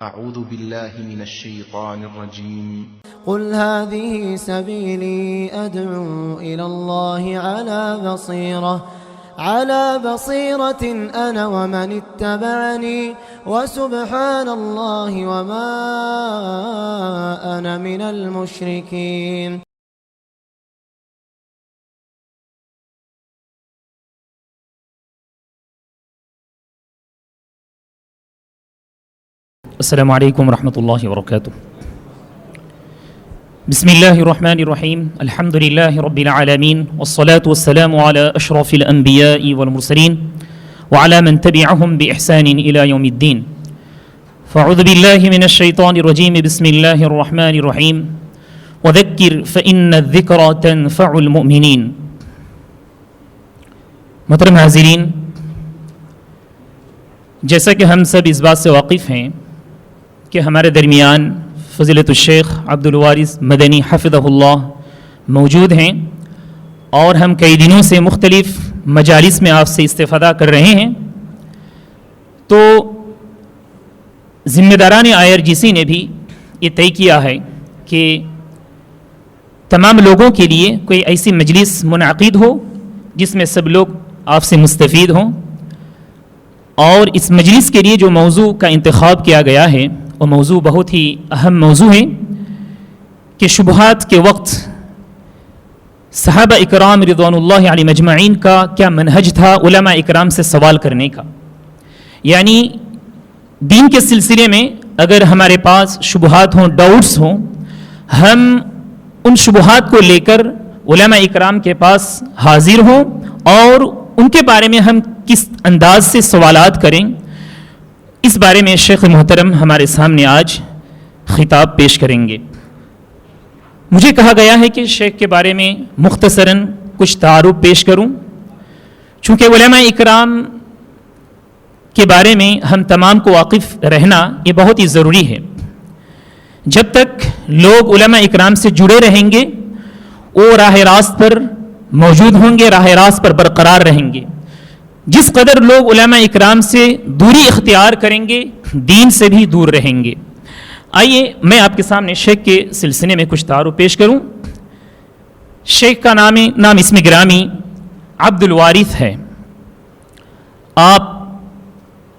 أعوذ بالله من الشيطان الرجيم. قل هذه سبيلي أدعو إلى الله على بصيرة أنا ومن اتبعني وسبحان الله وما أنا من المشركين. السلام علیکم ورحمۃ اللہ وبرکاتہ. بسم اللہ الرحمن الرحیم. الحمد للہ رب العالمین والصلاة والسلام على اشرف الانبیاء والمرسلین وعلى من تبعهم بإحسان الى یوم الدین. فاعوذ باللہ من الشیطان الرجیم. بسم اللہ الرحمن الرحیم. وذکر فإن الذکر تنفع المؤمنین. محترم حاضرین، جیسا کہ ہم سب اس بات سے واقف ہیں کہ ہمارے درمیان فضیلت الشیخ عبد الوارث مدنی حفظہ اللہ موجود ہیں اور ہم کئی دنوں سے مختلف مجالس میں آپ سے استفادہ کر رہے ہیں. تو ذمہ داران IRGC نے بھی یہ طے کیا ہے کہ تمام لوگوں کے لیے کوئی ایسی مجلس منعقد ہو جس میں سب لوگ آپ سے مستفید ہوں. اور اس مجلس کے لیے جو موضوع کا انتخاب کیا گیا ہے وہ موضوع بہت ہی اہم موضوع ہے کہ شبہات کے وقت صحابہ اکرام رضوان اللہ علیہم اجمعین کا کیا منہج تھا علماء اکرام سے سوال کرنے کا. یعنی دین کے سلسلے میں اگر ہمارے پاس شبہات ہوں، ڈاؤٹس ہوں، ہم ان شبہات کو لے کر علماء اکرام کے پاس حاضر ہوں اور ان کے بارے میں ہم کس انداز سے سوالات کریں، اس بارے میں شیخ محترم ہمارے سامنے آج خطاب پیش کریں گے. مجھے کہا گیا ہے کہ شیخ کے بارے میں مختصراً کچھ تعارف پیش کروں، چونکہ علماء اکرام کے بارے میں ہم تمام کو واقف رہنا یہ بہت ہی ضروری ہے. جب تک لوگ علماء اکرام سے جڑے رہیں گے وہ راہ راست پر موجود ہوں گے، راہ راست پر برقرار رہیں گے. جس قدر لوگ علماء اکرام سے دوری اختیار کریں گے دین سے بھی دور رہیں گے. آئیے میں آپ کے سامنے شیخ کے سلسلے میں کچھ تعارف پیش کروں. شیخ کا نام اسم گرامی عبد الوارث ہے. آپ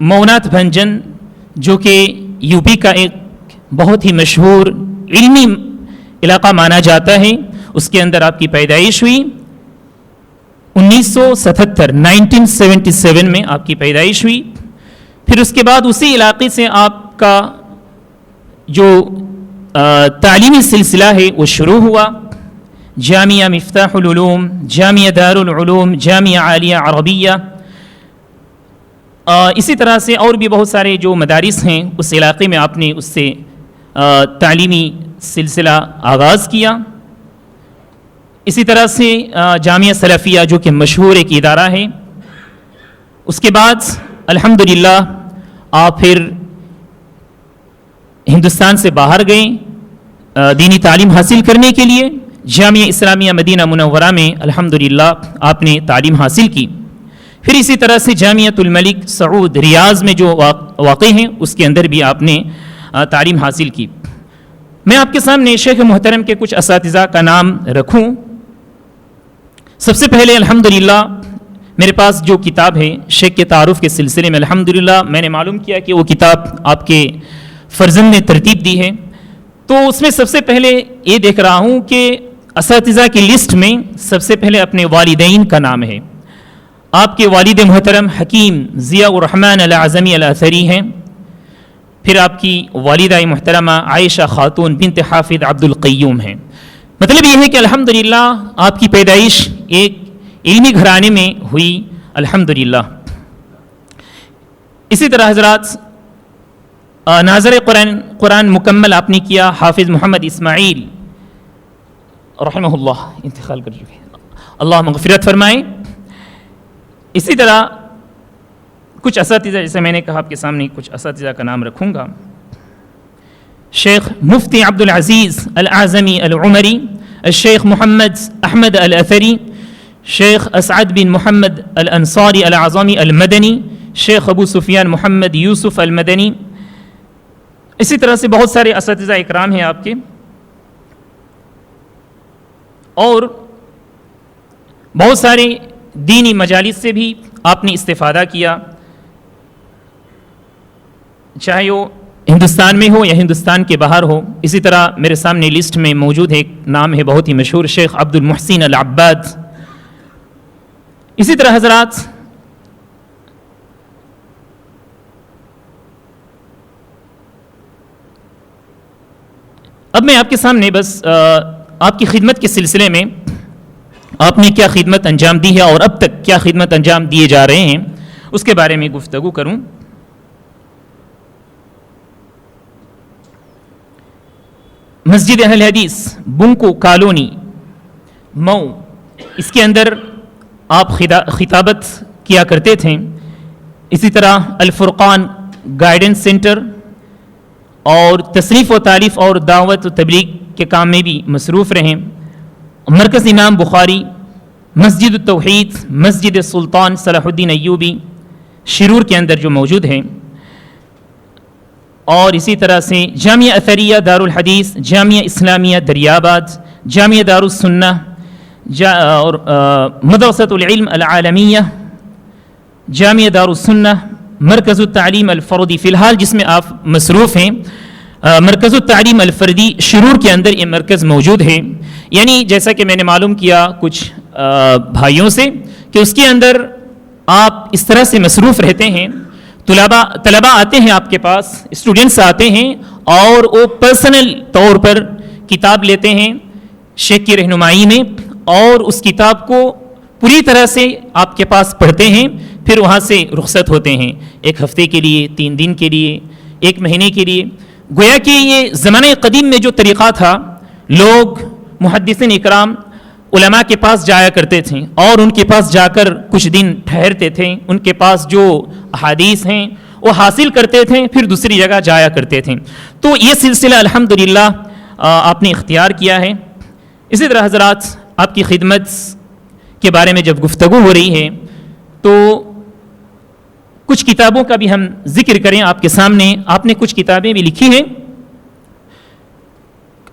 مونات بھنجن جو کہ UP کا ایک بہت ہی مشہور علمی علاقہ مانا جاتا ہے، اس کے اندر آپ کی پیدائش ہوئی. 1977 میں آپ کی پیدائش ہوئی. پھر اس کے بعد اسی علاقے سے آپ کا جو تعلیمی سلسلہ ہے وہ شروع ہوا. جامعہ مفتاح العلوم، جامعہ دار العلوم، جامعہ عالیہ عربیہ، اسی طرح سے اور بھی بہت سارے جو مدارس ہیں اس علاقے میں آپ نے اس سے تعلیمی سلسلہ آغاز کیا. اسی طرح سے جامعہ سلفیہ جو کہ مشہور ایک ادارہ ہے. اس کے بعد الحمدللہ آپ پھر ہندوستان سے باہر گئیں دینی تعلیم حاصل کرنے کے لیے. جامعہ اسلامیہ مدینہ منورہ میں الحمدللہ آپ نے تعلیم حاصل کی. پھر اسی طرح سے جامعۃ الملک سعود ریاض میں جو واقع ہیں اس کے اندر بھی آپ نے تعلیم حاصل کی. میں آپ کے سامنے شیخ محترم کے کچھ اساتذہ کا نام رکھوں. سب سے پہلے الحمدللہ میرے پاس جو کتاب ہے شیخ کے تعارف کے سلسلے میں الحمدللہ میں نے معلوم کیا کہ وہ کتاب آپ کے فرزند نے ترتیب دی ہے. تو اس میں سب سے پہلے یہ دیکھ رہا ہوں کہ اساتذہ کی لسٹ میں سب سے پہلے اپنے والدین کا نام ہے. آپ کے والد محترم حکیم ضیاء الرحمن الاعظمی الاثری ہیں. پھر آپ کی والدہ محترمہ عائشہ خاتون بنت حافظ عبد القیوم ہیں. مطلب یہ ہے کہ الحمدللہ آپ کی پیدائش ایک علمی گھرانے میں ہوئی الحمدللہ. اسی طرح حضرات ناظر قرآن مکمل آپ نے کیا حافظ محمد اسماعیل رحمہ اللہ، انتقال کر چکے، اللہ مغفرت فرمائے. اسی طرح کچھ اساتذہ، جیسے میں نے کہا آپ کے سامنے کچھ اساتذہ کا نام رکھوں گا. شیخ مفتی عبد العزیز الاعظمی العمری، الشیخ محمد احمد الاثری، شیخ اسعد بن محمد الانصاری الاعظمی المدنی، شیخ ابو سفیان محمد یوسف المدنی، اسی طرح سے بہت سارے اساتذہ اکرام ہیں آپ کے، اور بہت سارے دینی مجالس سے بھی آپ نے استفادہ کیا، چاہے وہ ہندوستان میں ہو یا ہندوستان کے باہر ہو. اسی طرح میرے سامنے لسٹ میں موجود ہے، ایک نام ہے بہت ہی مشہور، شیخ عبد المحسن العباد. اسی طرح حضرات اب میں آپ کے سامنے بس آپ کی خدمت کے سلسلے میں آپ نے کیا خدمت انجام دی ہے اور اب تک کیا خدمت انجام دیے جا رہے ہیں اس کے بارے میں گفتگو کروں. مسجد اہل حدیث بنکو کالونی مئو، اس کے اندر آپ خطابت کیا کرتے تھے. اسی طرح الفرقان گائیڈنس سینٹر اور تصنیف و تالیف اور دعوت و تبلیغ کے کام میں بھی مصروف رہیں. مرکز امام بخاری، مسجد التوحید، مسجد سلطان صلاح الدین ایوبی شرور کے اندر جو موجود ہیں، اور اسی طرح سے جامعہ اثریہ دارالحدیث، جامعہ اسلامیہ دریاباد، جامعہ دارالسنہ اور مدرسۃ العلم العالمیہ، جامعہ دارالسنہ، مرکز التعلیم الفردی فی الحال جس میں آپ مصروف ہیں، مرکز التعلیم الفردی شرور کے اندر یہ مرکز موجود ہے. یعنی جیسا کہ میں نے معلوم کیا کچھ بھائیوں سے کہ اس کے اندر آپ اس طرح سے مصروف رہتے ہیں، طلباء آتے ہیں آپ کے پاس، اسٹوڈنٹس آتے ہیں اور وہ پرسنل طور پر کتاب لیتے ہیں شیخ کی رہنمائی میں، اور اس کتاب کو پوری طرح سے آپ کے پاس پڑھتے ہیں، پھر وہاں سے رخصت ہوتے ہیں 1 ہفتے کے لیے، 3 دن کے لیے، 1 مہینے کے لیے. گویا کہ یہ زمانہ قدیم میں جو طریقہ تھا، لوگ محدثین اکرام علماء کے پاس جایا کرتے تھے اور ان کے پاس جا کر کچھ دن ٹھہرتے تھے، ان کے پاس جو احادیث ہیں وہ حاصل کرتے تھے، پھر دوسری جگہ جایا کرتے تھے. تو یہ سلسلہ الحمدللہ آپ نے اختیار کیا ہے. اسی طرح حضرات آپ کی خدمت کے بارے میں جب گفتگو ہو رہی ہے تو کچھ کتابوں کا بھی ہم ذکر کریں آپ کے سامنے. آپ نے کچھ کتابیں بھی لکھی ہیں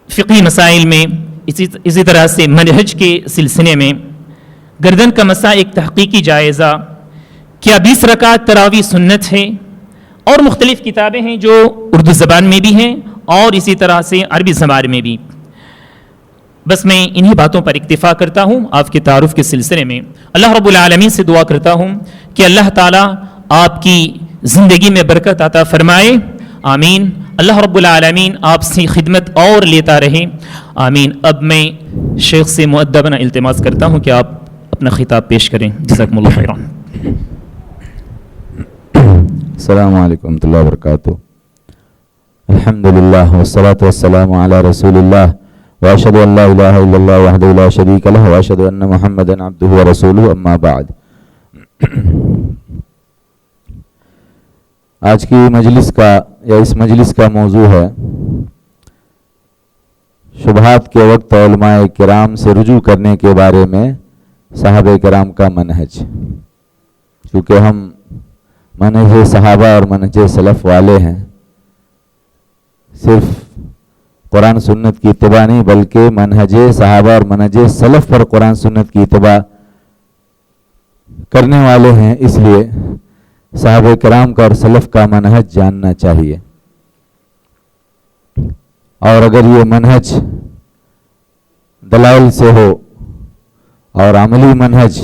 فقہی مسائل میں، اسی طرح سے منہج کے سلسلے میں، گردن کا مسا ایک تحقیقی جائزہ، کیا 20 رکعت تراویح سنت ہے، اور مختلف کتابیں ہیں جو اردو زبان میں بھی ہیں اور اسی طرح سے عربی زبان میں بھی. بس میں انہی باتوں پر اکتفا کرتا ہوں آپ کے تعارف کے سلسلے میں. اللہ رب العالمین سے دعا کرتا ہوں کہ اللہ تعالیٰ آپ کی زندگی میں برکت عطا فرمائے، آمین. اللہ رب العالمین آپ سے خدمت اور لیتا رہے، آمین. اب میں شیخ سے مؤدبانہ التماس کرتا ہوں کہ آپ اپنا خطاب پیش کریں. جزاکم اللہ خیرا. السلام علیکم ورحمۃ اللہ وبرکاتہ. الحمدللہ والصلاة والسلام علی رسول اللہ واشهد ان لا الہ الا اللہ وحدہ لا شریک لہ واشهد ان محمدا عبدہ ورسولہ، اما بعد. آج کی مجلس کا یا اس مجلس کا موضوع ہے شبہات کے وقت علماء کرام سے رجوع کرنے کے بارے میں صحابہ کرام کا منہج. چونکہ ہم منہج صحابہ اور منہج سلف والے ہیں، صرف قرآن سنت کی اتباع نہیں بلکہ منہج صحابہ اور منہج سلف پر قرآن سنت کی اتباع کرنے والے ہیں. اس لیے صحابہ کرام کا اور سلف کا منہج جاننا چاہیے، اور اگر یہ منہج دلائل سے ہو اور عملی منہج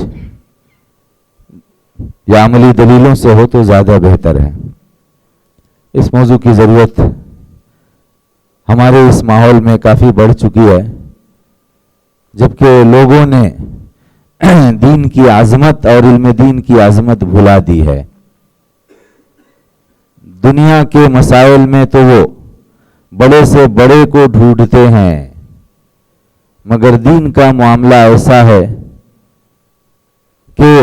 یا عملی دلیلوں سے ہو تو زیادہ بہتر ہے. اس موضوع کی ضرورت ہمارے اس ماحول میں کافی بڑھ چکی ہے، جبکہ لوگوں نے دین کی عظمت اور علم دین کی عظمت بھلا دی ہے. دنیا کے مسائل میں تو وہ بڑے سے بڑے کو ڈھونڈتے ہیں، مگر دین کا معاملہ ایسا ہے کہ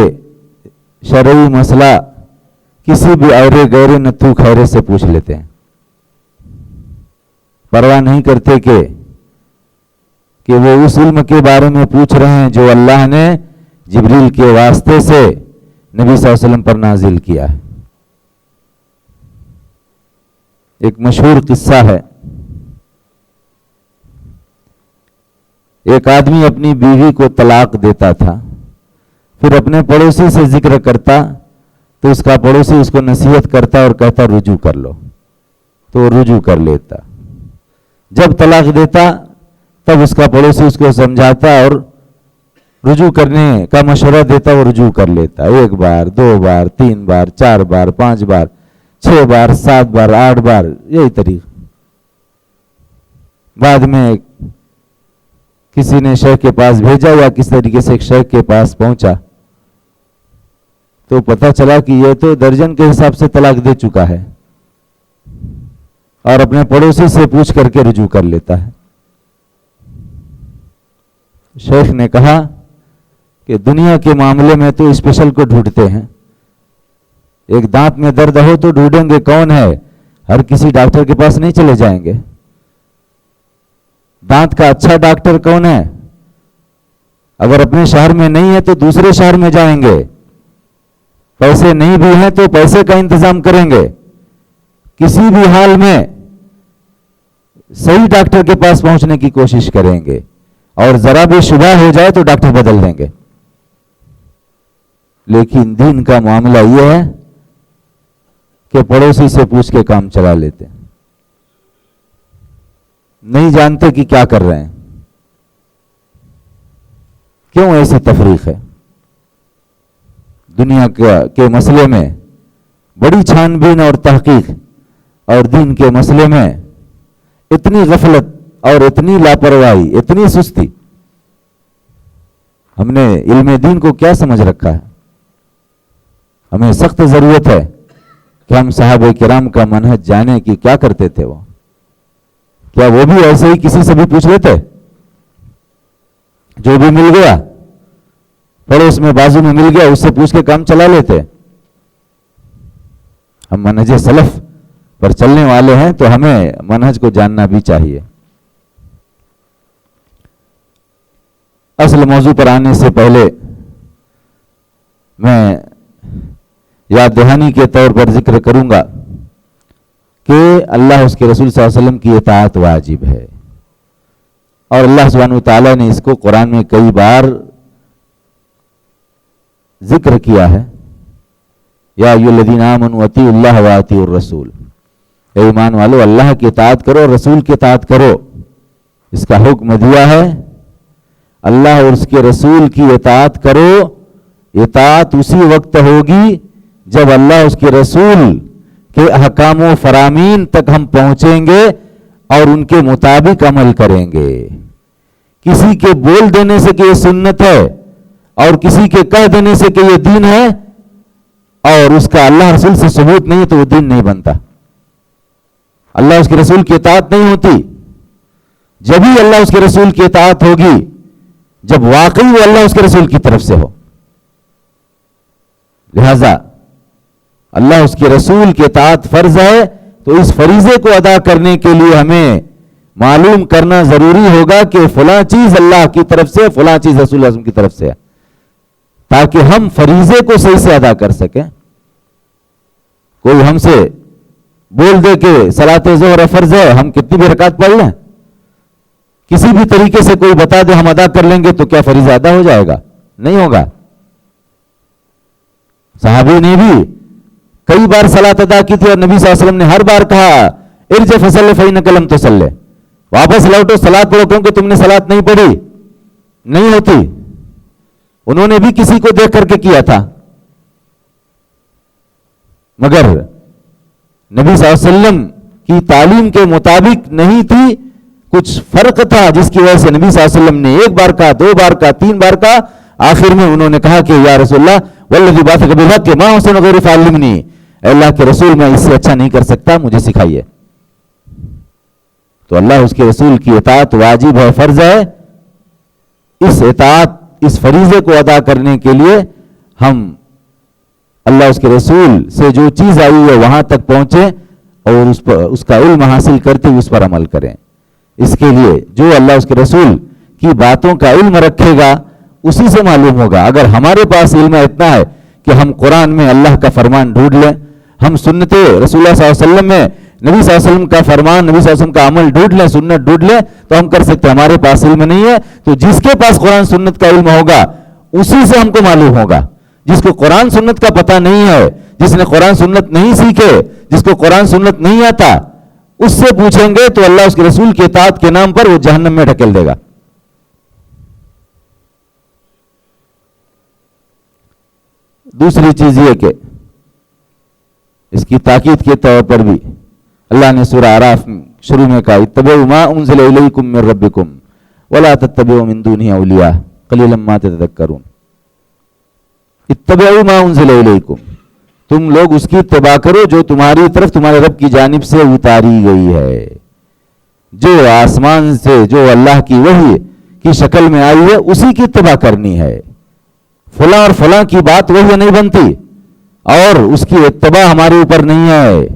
شرعی مسئلہ کسی بھی ایرے غیر نتھو خیرے سے پوچھ لیتے ہیں، پرواہ نہیں کرتے کہ وہ اس علم کے بارے میں پوچھ رہے ہیں جو اللہ نے جبریل کے واسطے سے نبی صلی اللہ علیہ وسلم پر نازل کیا ہے. ایک مشہور قصہ ہے. ایک آدمی اپنی بیوی کو طلاق دیتا تھا، پھر اپنے پڑوسی سے ذکر کرتا تو اس کا پڑوسی اس کو نصیحت کرتا اور کہتا رجوع کر لو، تو وہ رجوع کر لیتا. جب طلاق دیتا تب اس کا پڑوسی اس کو سمجھاتا اور رجوع کرنے کا مشورہ دیتا، وہ رجوع کر لیتا. 1 بار 2 بار 3 بار 4 بار 5 بار 6 بار 7 بار 8 بار، یہی طریقہ. بعد میں کسی نے شیخ کے پاس بھیجا یا کس طریقے سے ایک شیخ کے پاس پہنچا تو پتہ چلا کہ یہ تو درجن کے حساب سے طلاق دے چکا ہے اور اپنے پڑوسی سے پوچھ کر کے رجوع کر لیتا ہے. شیخ نے کہا کہ دنیا کے معاملے میں تو اسپیشل کو ڈھونڈتے ہیں. ایک دانت میں درد ہو تو ڈھونڈیں گے کون ہے، ہر کسی ڈاکٹر کے پاس نہیں چلے جائیں گے. دانت کا اچھا ڈاکٹر کون ہے؟ اگر اپنے شہر میں نہیں ہے تو دوسرے شہر میں جائیں گے. پیسے نہیں بھی ہیں تو پیسے کا انتظام کریں گے. کسی بھی حال میں صحیح ڈاکٹر کے پاس پہنچنے کی کوشش کریں گے، اور ذرا بھی شبہ ہو جائے تو ڈاکٹر بدل دیں گے. لیکن دین کا معاملہ یہ ہے کہ پڑوسی سے پوچھ کے کام چلا لیتے ہیں، نہیں جانتے کہ کیا کر رہے ہیں. کیوں ایسی تفریق ہے؟ دنیا کے مسئلے میں بڑی چھان بین اور تحقیق، اور دین کے مسئلے میں اتنی غفلت اور اتنی لاپرواہی، اتنی سستی. ہم نے علم دین کو کیا سمجھ رکھا ہے؟ ہمیں سخت ضرورت ہے کہ ہم صحابہ کرام کا منہج جانیں کہ کیا کرتے تھے. وہ کیا وہ بھی ایسے ہی کسی سے بھی پوچھ لیتے؟ جو بھی مل گیا، پڑوس میں بازو میں مل گیا، اس سے پوچھ کے کام چلا لیتے؟ ہم منہج سلف پر چلنے والے ہیں تو ہمیں منہج کو جاننا بھی چاہیے. اصل موضوع پر آنے سے پہلے میں یاد دہانی کے طور پر ذکر کروں گا کہ اللہ اس کے رسول صلی اللہ علیہ وسلم کی اطاعت واجب ہے، اور اللہ سبحانہ وتعالی نے اس کو قرآن میں کئی بار ذکر کیا ہے. یا ایھا الذین آمنوا اطیعوا اللہ واطیعوا الرسول، اے ایمان والو اللہ کی اطاعت کرو اور رسول کی اطاعت کرو. اس کا حکم دیا ہے. اللہ اور اس کے رسول کی اطاعت کرو. اطاعت اسی وقت ہوگی جب اللہ اس کے رسول کے احکام و فرامین تک ہم پہنچیں گے اور ان کے مطابق عمل کریں گے. کسی کے بول دینے سے کہ یہ سنت ہے اور کسی کے کہہ دینے سے کہ یہ دین ہے اور اس کا اللہ رسول سے ثبوت نہیں ہے تو وہ دین نہیں بنتا. اللہ اس کے رسول کی اطاعت نہیں ہوتی. جب ہی اللہ اس کے رسول کی اطاعت ہوگی جب واقعی وہ اللہ اس کے رسول کی طرف سے ہو. لہذا اللہ اس کے رسول کی اطاعت فرض ہے، تو اس فریضے کو ادا کرنے کے لیے ہمیں معلوم کرنا ضروری ہوگا کہ فلاں چیز اللہ کی طرف سے، فلاں چیز رسول اللہ کی طرف سے ہے، تاکہ ہم فریضے کو صحیح سے ادا کر سکیں. کوئی ہم سے بول دے کہ صلاۃ ظہر فرض ہے، ہم کتنی بھی رکعت پڑھ لیں، کسی بھی طریقے سے کوئی بتا دے ہم ادا کر لیں گے، تو کیا فریضہ ادا ہو جائے گا؟ نہیں ہوگا. صحابی نے بھی کئی بار صلاۃ ادا کی تھی اور نبی صلی اللہ علیہ وسلم نے ہر بار کہا ارجع فصلی فإنک لم تصلی، واپس لوٹو صلاۃ پڑھو کیونکہ تم نے صلاۃ نہیں پڑھی. نہیں ہوتی. انہوں نے بھی کسی کو دیکھ کر کے کیا تھا، مگر نبی صلی اللہ علیہ وسلم کی تعلیم کے مطابق نہیں تھی. کچھ فرق تھا جس کی وجہ سے نبی صلی اللہ علیہ وسلم نے 1 بار کہا، 2 بار کہا، 3 بار کہا. آخر میں انہوں نے کہا کہ یا رسول اللہ والذی بعثک بالحق ما احسن غیر فعلمنی، اے اللہ کے رسول میں اس سے اچھا نہیں کر سکتا، مجھے سکھائیے. تو اللہ اس کے رسول کی اطاعت واجب ہے، فرض ہے. اس اطاعت، اس فریضے کو ادا کرنے کے لیے ہم اللہ اس کے رسول سے جو چیز آئی ہے وہاں تک پہنچے اور اس کا علم حاصل کرتے ہوئے اس پر عمل کریں. اس کے لیے جو اللہ اس کے رسول کی باتوں کا علم رکھے گا اسی سے معلوم ہوگا. اگر ہمارے پاس علم اتنا ہے کہ ہم قرآن میں اللہ کا فرمان ڈھونڈ لیں، ہم سنت رسول اللہ صلی اللہ علیہ وسلم میں نبی صلی اللہ علیہ وسلم کا فرمان، نبی صلی اللہ علیہ وسلم کا عمل ڈھونڈ لیں، سنت ڈھونڈ لیں تو ہم کر سکتے ہیں. ہمارے پاس علم نہیں ہے تو جس کے پاس قرآن سنت کا علم ہوگا اسی سے ہم کو معلوم ہوگا. جس کو قرآن سنت کا پتہ نہیں ہے، جس نے قرآن سنت نہیں سیکھے، جس کو قرآن سنت نہیں آتا، اس سے پوچھیں گے تو اللہ اس کے رسول کی اطاعت کے نام پر وہ جہنم میں ڈھکیل دے گا. دوسری چیز یہ کہ اس کی تاکید کے طور پر بھی اللہ نے سورہ اعراف شروع میں کہا اتبعوا ما انزل الیکم من ربکم ولا تتبعوا من دونہ اولیاء قلیلا ما تتذکرون. اتبعوا ما انزل الیکم، تم لوگ اس کی اتباع کرو جو تمہاری طرف تمہارے رب کی جانب سے اتاری گئی ہے، جو آسمان سے جو اللہ کی وحی کی شکل میں آئی ہے اسی کی اتباع کرنی ہے. فلاں اور فلاں کی بات وحی نہیں بنتی اور اس کی اتباع ہمارے اوپر نہیں ہے،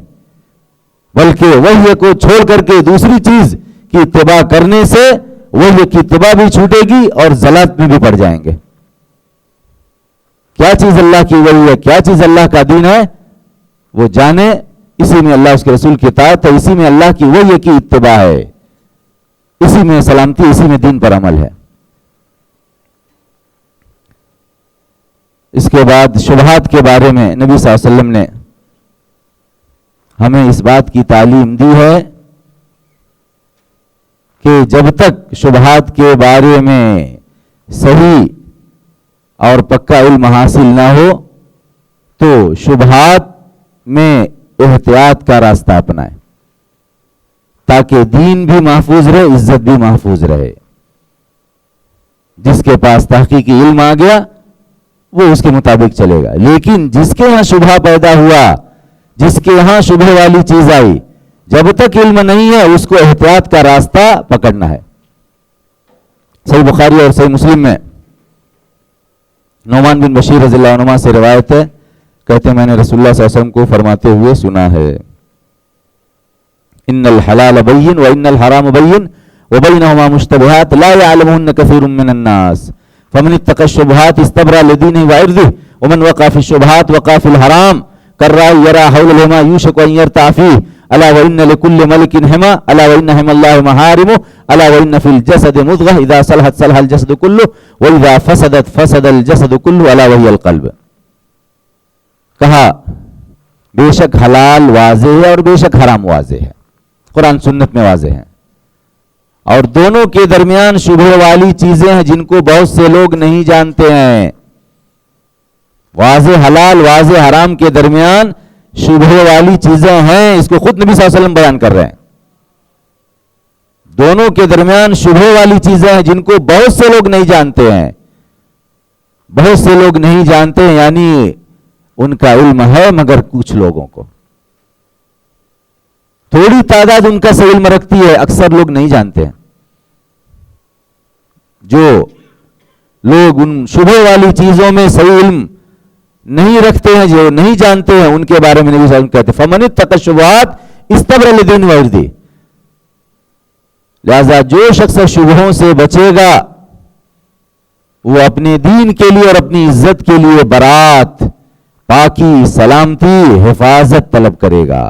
بلکہ وحی کو چھوڑ کر کے دوسری چیز کی اتباع کرنے سے وحی کی اتباع بھی چھوٹے گی اور ضلالت میں بھی پڑ جائیں گے. کیا چیز اللہ کی وحی ہے، کیا چیز اللہ کا دین ہے، وہ جانے. اسی میں اللہ اس کے رسول کی اطاعت ہے، اسی میں اللہ کی وحی کی اتباع ہے، اسی میں سلامتی، اسی میں دین پر عمل ہے. اس کے بعد شبہات کے بارے میں نبی صلی اللہ علیہ وسلم نے ہمیں اس بات کی تعلیم دی ہے کہ جب تک شبہات کے بارے میں صحیح اور پکا علم حاصل نہ ہو تو شبہات میں احتیاط کا راستہ اپنائیں تاکہ دین بھی محفوظ رہے، عزت بھی محفوظ رہے. جس کے پاس تحقیقی علم آ گیا وہ اس کے مطابق چلے گا، لیکن جس کے یہاں شبہ پیدا ہوا، جس کے یہاں شبہ والی چیز آئی، جب تک علم نہیں ہے اس کو احتیاط کا راستہ پکڑنا ہے. صحیح بخاری اور صحیح مسلم میں نعمان بن بشیر رضی اللہ عنہ سے روایت ہے، کہتے ہیں میں نے رسول اللہ صلی اللہ علیہ وسلم کو فرماتے ہوئے سنا ہے ان الحلال بین وان الحرام بین وبینہما مشتبہات لا یعلمہن کثیر من الناس فمن اتقى الشبهات استبرأ لدینہ وعرضہ ومن وقع في الشبهات وقع في الحرام كالراعي يرعى حول الحمى يوشك ان يرتع فيه الا وان لكل ملك حمى الا وان حمى الله محارمه الا وان في الجسد مضغة اذا صلحت صلح الجسد كله واذا فسدت فسد الجسد كله الا وهي القلب. کہا بے شک حلال واضح ہے اور بے شک حرام واضح ہے، قرآن سنت میں واضح ہے، اور دونوں کے درمیان شبہ والی چیزیں ہیں جن کو بہت سے لوگ نہیں جانتے ہیں. واضح حلال واضح حرام کے درمیان شبہ والی چیزیں ہیں، اس کو خود نبی صلی اللہ علیہ وسلم بیان کر رہے ہیں. دونوں کے درمیان شبہ والی چیزیں ہیں جن کو بہت سے لوگ نہیں جانتے ہیں. بہت سے لوگ نہیں جانتے ہیں یعنی ان کا علم ہے مگر کچھ لوگوں کو، تھوڑی تعداد ان کا صحیح علم رکھتی ہے، اکثر لوگ نہیں جانتے ہیں. جو لوگ ان شبہ والی چیزوں میں صحیح علم نہیں رکھتے ہیں، جو نہیں جانتے ہیں، ان کے بارے میں نبی صلی اللہ علیہ وسلم کہتے ہیں فمن اتقى الشبہات استبرأ لدینہ وعرضہ. لہذا جو شخص شبہوں سے بچے گا وہ اپنے دین کے لیے اور اپنی عزت کے لیے برات، پاکی، سلامتی، حفاظت طلب کرے گا،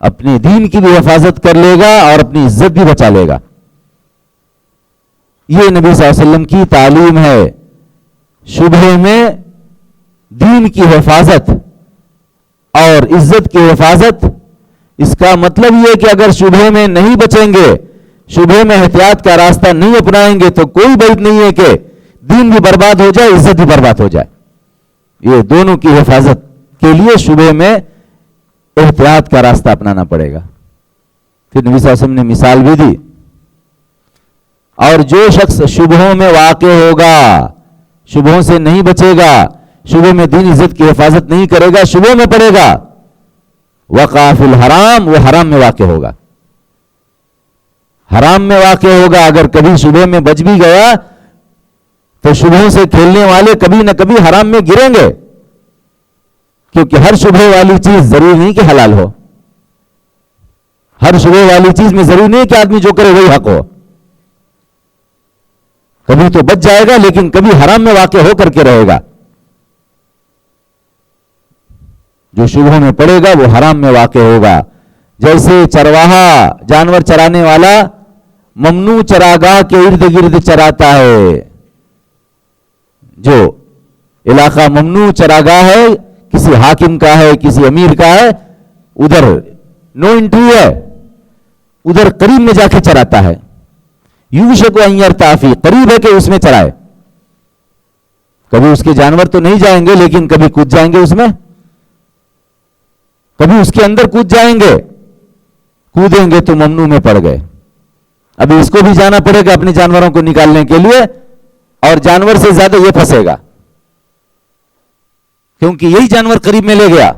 اپنے دین کی بھی حفاظت کر لے گا اور اپنی عزت بھی بچا لے گا. یہ نبی صلی اللہ علیہ وسلم کی تعلیم ہے. شبہ میں دین کی حفاظت اور عزت کی حفاظت. اس کا مطلب یہ کہ اگر شبہ میں نہیں بچیں گے، شبہ میں احتیاط کا راستہ نہیں اپنائیں گے تو کوئی بعید نہیں ہے کہ دین بھی برباد ہو جائے، عزت بھی برباد ہو جائے. یہ دونوں کی حفاظت کے لیے شبہ میں احتیاط کا راستہ اپنانا پڑے گا. پھر نبی صلی اللہ علیہ وسلم نے مثال بھی دی، اور جو شخص شبہوں میں واقع ہوگا، شبہوں سے نہیں بچے گا، شبہ میں دین عزت کی حفاظت نہیں کرے گا، شبہوں میں پڑے گا، وقع فی الحرام، وہ حرام میں واقع ہوگا. حرام میں واقع ہوگا. اگر کبھی شبہ میں بچ بھی گیا تو شبہوں سے کھیلنے والے کبھی نہ کبھی حرام میں گریں گے، کیونکہ ہر شبہ والی چیز ضروری نہیں کہ حلال ہو، ہر شبہ والی چیز میں ضروری نہیں کہ آدمی جو کرے وہی حق ہو. کبھی تو بچ جائے گا لیکن کبھی حرام میں واقع ہو کر کے رہے گا. جو شبہوں میں پڑے گا وہ حرام میں واقع ہوگا. جیسے چرواہا جانور چرانے والا ممنوع چراگاہ کے ارد گرد چراتا ہے. جو علاقہ ممنوع چراگاہ ہے، کسی حاکم کا ہے، کسی امیر کا ہے، ادھر نو انٹری ہے، ادھر قریب میں جا کے چراتا ہے. یوشک ان یرتع فیہ، قریب ہے کہ اس میں چرائے. کبھی اس کے جانور تو نہیں جائیں گے، لیکن کبھی کود جائیں گے اس میں، کبھی اس کے اندر کود جائیں گے. کودیں گے تو ممنوع میں پڑ گئے. ابھی اس کو بھی جانا پڑے گا اپنے جانوروں کو نکالنے کے لیے، اور جانور سے زیادہ یہ پھنسے گا، کیونکہ یہی جانور قریب میں لے گیا.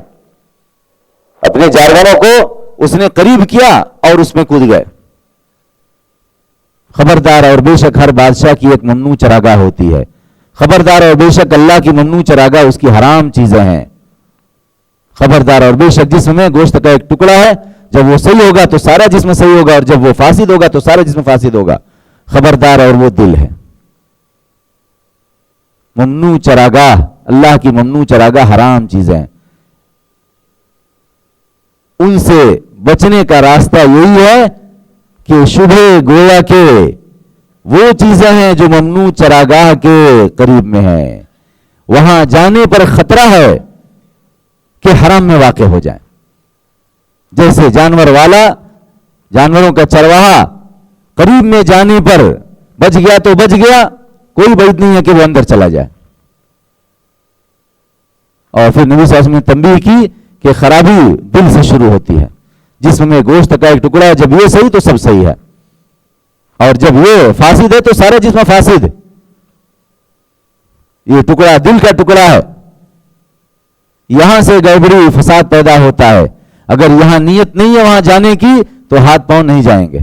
اپنے جانوروں کو اس نے قریب کیا اور اس میں کود گئے. خبردار، اور بے شک ہر بادشاہ کی ایک ممنوع چراگاہ ہوتی ہے. خبردار، اور بے شک اللہ کی ممنوع چراگاہ اس کی حرام چیزیں ہیں. خبردار، اور بے شک جسم میں گوشت کا ایک ٹکڑا ہے، جب وہ صحیح ہوگا تو سارا جسم صحیح ہوگا، اور جب وہ فاسد ہوگا تو سارا جسم فاسد ہوگا. خبردار، اور وہ دل ہے. ممنوع چراگاہ، اللہ کی ممنوع چراگاہ حرام چیزیں، ان سے بچنے کا راستہ یہی ہے کہ شبہ گویا کہ وہ چیزیں ہیں جو ممنوع چراگاہ کے قریب میں ہیں، وہاں جانے پر خطرہ ہے کہ حرام میں واقع ہو جائیں. جیسے جانور والا، جانوروں کا چرواہا قریب میں جانے پر بچ گیا تو بچ گیا، کوئی بعید نہیں ہے کہ وہ اندر چلا جائے. اور پھر نبی صلی اللہ علیہ وسلم نے تنبیہ کی کہ خرابی دل سے شروع ہوتی ہے. جسم میں گوشت کا ایک ٹکڑا ہے، جب یہ صحیح تو سب صحیح ہے، اور جب یہ فاسد ہے تو سارا جسم فاسد. یہ ٹکڑا دل کا ٹکڑا ہے، یہاں سے گڑبڑی فساد پیدا ہوتا ہے. اگر یہاں نیت نہیں ہے وہاں جانے کی تو ہاتھ پاؤں نہیں جائیں گے،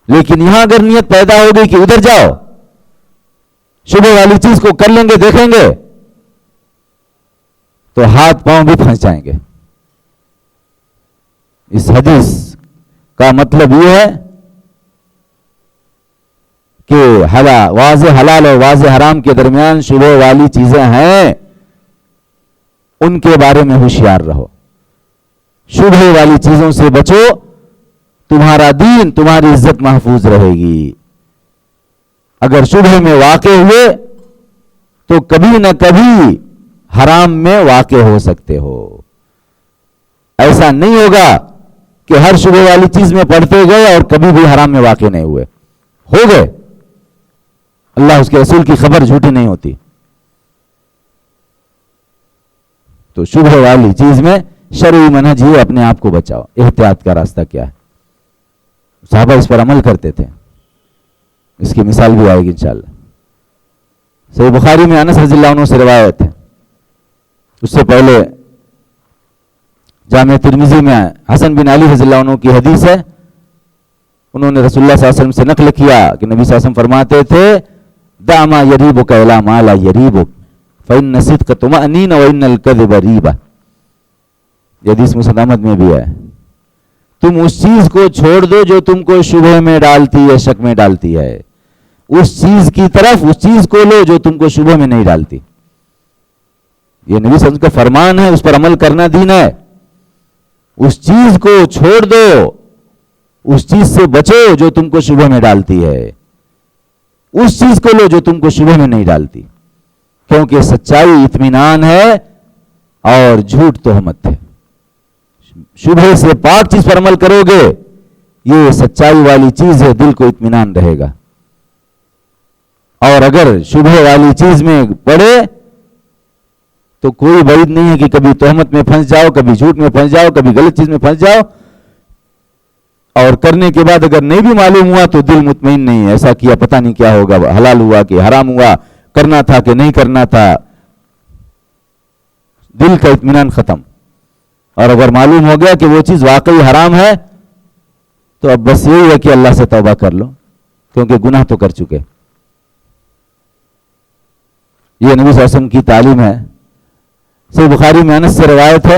لیکن یہاں اگر نیت پیدا ہو گئی کہ ادھر جاؤ، شبہ والی چیز کو کر لیں گے، دیکھیں گے، تو ہاتھ پاؤں بھی پھنس جائیں گے. اس حدیث کا مطلب یہ ہے کہ واضح حلال اور واضح حرام کے درمیان شبہ والی چیزیں ہیں، ان کے بارے میں ہوشیار رہو. شبہ والی چیزوں سے بچو، تمہارا دین، تمہاری عزت محفوظ رہے گی. اگر شبہ میں واقع ہوئے تو کبھی نہ کبھی حرام میں واقع ہو سکتے ہو. ایسا نہیں ہوگا کہ ہر شبہ والی چیز میں پڑتے گئے اور کبھی بھی حرام میں واقع نہیں ہوئے. ہو گئے. اللہ اس کے رسول کی خبر جھوٹی نہیں ہوتی. تو شبہ والی چیز میں شرعی منہج یہ اپنے آپ کو بچاؤ. احتیاط کا راستہ کیا ہے؟ صحابہ اس پر عمل کرتے تھے، اس کی مثال بھی آئے گی انشاءاللہ. صحیح بخاری میں انس رضی اللہ عنہ سے روایت ہے. اس سے پہلے جامع ترمذی میں حسن بن علی رضی اللہ عنہ کی حدیث ہے. انہوں نے رسول اللہ صلی اللہ علیہ وسلم سے نقل کیا کہ نبی صلی اللہ علیہ وسلم فرماتے تھے، دع ما یریبک الی ما لا یریبک فإن الصدق طمأنینہ وإن الکذب ریبہ. یہ حدیث مسند احمد میں بھی ہے. تم اس چیز کو چھوڑ دو جو تم کو شبہ میں ڈالتی ہے، شک میں ڈالتی ہے، اس چیز کی طرف اس چیز کو لو جو تم کو شبہ میں نہیں ڈالتی. یہ نبی صلی اللہ علیہ وسلم کا فرمان ہے، اس پر عمل کرنا دین ہے. اس چیز کو چھوڑ دو، اس چیز سے بچو جو تم کو شبہ میں ڈالتی ہے، اس چیز کو لو جو تم کو شبہ میں نہیں ڈالتی. کیونکہ سچائی اطمینان ہے اور جھوٹ تہمت ہے. شبہ سے پاک چیز پر عمل کرو گے، یہ سچائی والی چیز ہے، دل کو اطمینان رہے گا. اور اگر شبہ والی چیز میں پڑے تو کوئی بعید نہیں ہے کہ کبھی تہمت میں پھنس جاؤ، کبھی جھوٹ میں پھنس جاؤ، کبھی غلط چیز میں پھنس جاؤ. اور کرنے کے بعد اگر نہیں بھی معلوم ہوا تو دل مطمئن نہیں ہے، ایسا کیا پتہ نہیں کیا ہوگا، حلال ہوا کہ حرام ہوا، کرنا تھا کہ نہیں کرنا تھا. دل کا اطمینان ختم. اور اگر معلوم ہو گیا کہ وہ چیز واقعی حرام ہے تو اب بس یہی ہے کہ اللہ سے توبہ کر لو، کیونکہ گناہ تو کر چکے. یہ نبی صلی اللہ علیہ وسلم کی تعلیم ہے. صحیح بخاری میں انس سے روایت ہے،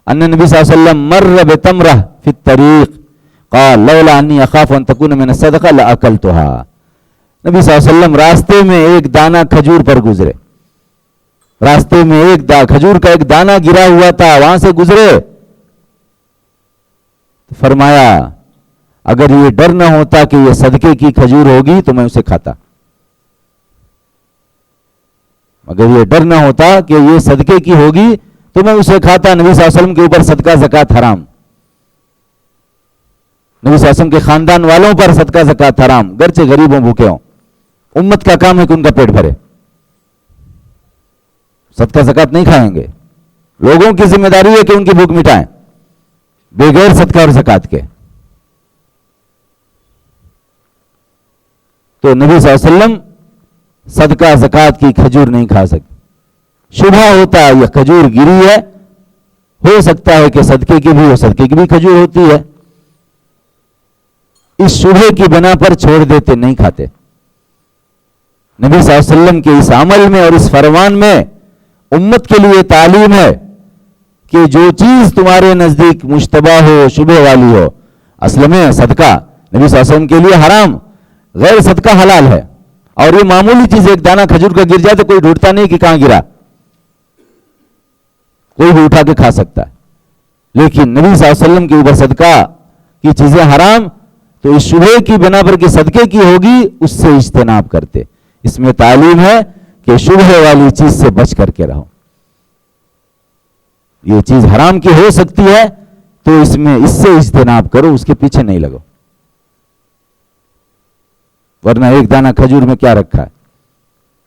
ان نبی صلی اللہ علیہ وسلم مر بتمرہ فی الطریق قال لولا انی اخاف ان تکون من الصدقہ لاکلتها. نبی صلی اللہ علیہ وسلم راستے میں ایک دانہ کھجور پر گزرے. راستے میں ایک کھجور کا ایک دانہ گرا ہوا تھا، وہاں سے گزرے فرمایا اگر یہ ڈر نہ ہوتا کہ یہ صدقے کی کھجور ہوگی تو میں اسے کھاتا. اگر یہ ڈر نہ ہوتا کہ یہ صدقے کی ہوگی تو میں اسے کھاتا. نبی صلی اللہ علیہ وسلم کے اوپر صدقہ زکات حرام. نبی صلی اللہ علیہ وسلم کے خاندان والوں پر صدقہ زکات حرام، گرچہ غریبوں بھوکے ہوں. امت کا کام ہے کہ ان کا پیٹ بھرے. صدقہ زکات نہیں کھائیں گے. لوگوں کی ذمہ داری ہے کہ ان کی بھوک مٹائیں بغیر صدقہ اور زکات کے. تو نبی صلی اللہ علیہ وسلم صدقہ زکات کی کھجور نہیں کھا سکتے. شبہ ہوتا ہے یہ کھجور گری ہے، ہو سکتا ہے کہ صدقے کی بھی ہو، صدقے کی بھی کھجور ہوتی ہے. اس شبہ کی بنا پر چھوڑ دیتے، نہیں کھاتے. نبی صلی اللہ علیہ وسلم کے اس عمل میں اور اس فرمان میں امت کے لیے تعلیم ہے کہ جو چیز تمہارے نزدیک مشتبہ ہو، شبہ والی ہو، اصل میں صدقہ نبی صلی اللہ علیہ وسلم کے لیے حرام، غیر صدقہ حلال ہے. اور یہ معمولی چیز، ایک دانہ کھجور کا گر جائے تو کوئی ڈھونڈتا نہیں کہ کہاں گرا، کوئی بھی اٹھا کے کھا سکتا ہے. لیکن نبی صلی اللہ علیہ وسلم کے اوپر صدقہ کی چیزیں حرام، تو اس شبہ کی بنا پر کہ صدقے کی ہوگی اس سے اجتناب کرتے. اس میں تعلیم ہے کہ شبہ والی چیز سے بچ کر کے رہو. یہ چیز حرام کی ہو سکتی ہے تو اس سے اجتناب کرو، اس کے پیچھے نہیں لگو. ورنہ ایک دانہ کھجور میں کیا رکھا ہے.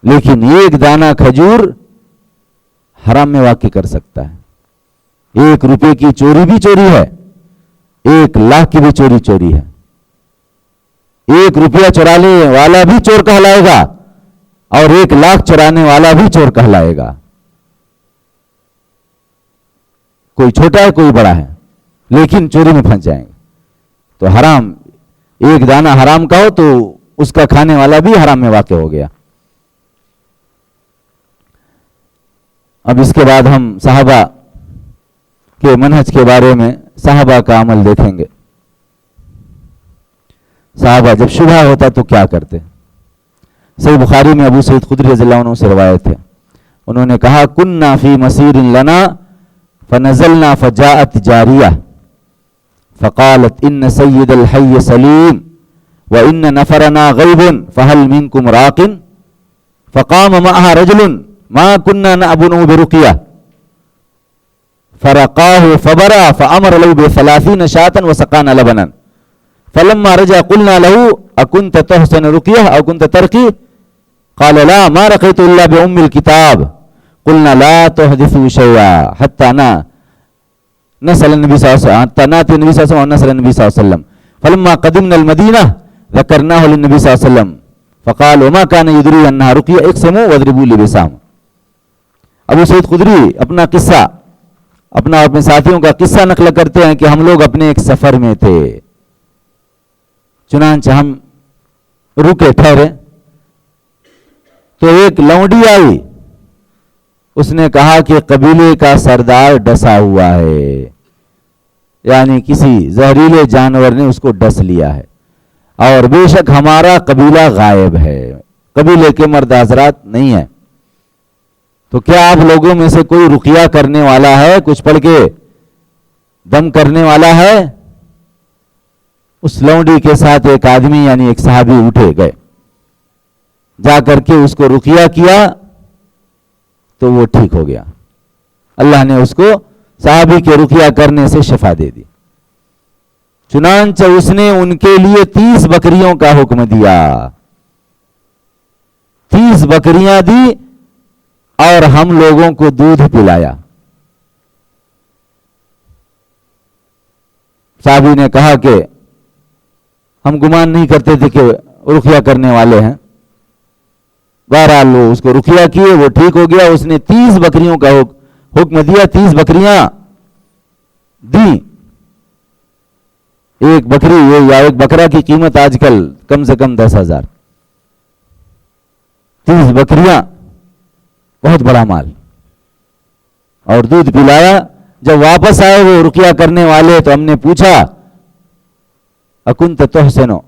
لیکن ایک دانہ کھجور حرام میں واقع کر سکتا ہے. 1 روپے کی چوری بھی چوری ہے، 1 لاکھ کی بھی چوری ہے. 1 روپیہ چرانے والا بھی چور کہلائے گا اور 1 لاکھ چرانے والا بھی چور کہلائے گا. کوئی چھوٹا ہے کوئی بڑا ہے، لیکن چوری میں پھنس جائیں گے. تو حرام، ایک دانہ حرام کا ہو تو اس کا کھانے والا بھی حرام میں واقع ہو گیا. اب اس کے بعد ہم صحابہ کے منہج کے بارے میں صحابہ کا عمل دیکھیں گے. صحابہ جب شبہ ہوتا تو کیا کرتے. صحیح بخاری میں ابو سعید خدری رضی اللہ عنہ سے روایت ہے، انہوں نے کہا کننا فی مسیر لنا فنزلنا فجاءت جاریہ فقالت ان سید الحی سلیم وان نفرنا غیب فهل منکم راق فقام معها رجل ما كنا نأبنه برقیہ فرقاه فبرا فامر له ب30 شاة وسقانا لبنا فلما رجع قلنا له اكنت تحسن رقیہ او كنت ترقی قال لا ما رقيت الا بأم الكتاب قلنا لا تحدثوا شيئا حتى نسأل النبي صلى الله عليه وسلم حتى نأتي النبي صلى الله عليه وسلم ونسأل النبي صلى الله عليه وسلم فلما قدمنا المدينة ذكرناه للنبي صلى الله عليه وسلم فقال وما كان يدري أنها رقية اقسموا واضربوا لي بسهم. ابو سعید خدری اپنا قصہ، اپنے ساتھیوں کا قصہ نقل کرتے ہیں کہ ہم لوگ اپنے ایک سفر میں تھے، چنانچہ ہم رکے ٹھہرے تو ایک لونڈی آئی، اس نے کہا کہ قبیلے کا سردار ڈسا ہوا ہے، یعنی کسی زہریلے جانور نے اس کو ڈس لیا ہے اور بے شک ہمارا قبیلہ غائب ہے، قبیلے کے مرد حضرات نہیں ہیں، تو کیا آپ لوگوں میں سے کوئی رقیہ کرنے والا ہے، کچھ پڑھ کے دم کرنے والا ہے؟ اس لونڈی کے ساتھ ایک آدمی یعنی ایک صحابی اٹھے گئے، جا کر کے اس کو رقیہ کیا تو وہ ٹھیک ہو گیا. اللہ نے اس کو صحابی کے رقیہ کرنے سے شفا دے دی. چنانچہ اس نے ان کے لیے 30 بکریوں کا حکم دیا، 30 بکریاں دی اور ہم لوگوں کو دودھ پلایا. صحابی نے کہا کہ ہم گمان نہیں کرتے تھے کہ رقیہ کرنے والے ہیں. بہرحال وہ اس کو رقیہ کیے، وہ ٹھیک ہو گیا. اس نے 30 بکریوں کا حکم دیا، 30 بکریاں دی. ایک بکری یا ایک بکرا کی قیمت آج کل کم سے کم 10,000. 30 بکریاں بہت بڑا مال، اور دودھ پلایا. جب واپس آئے وہ رقیہ کرنے والے تو ہم نے پوچھا اکنت تحسنو،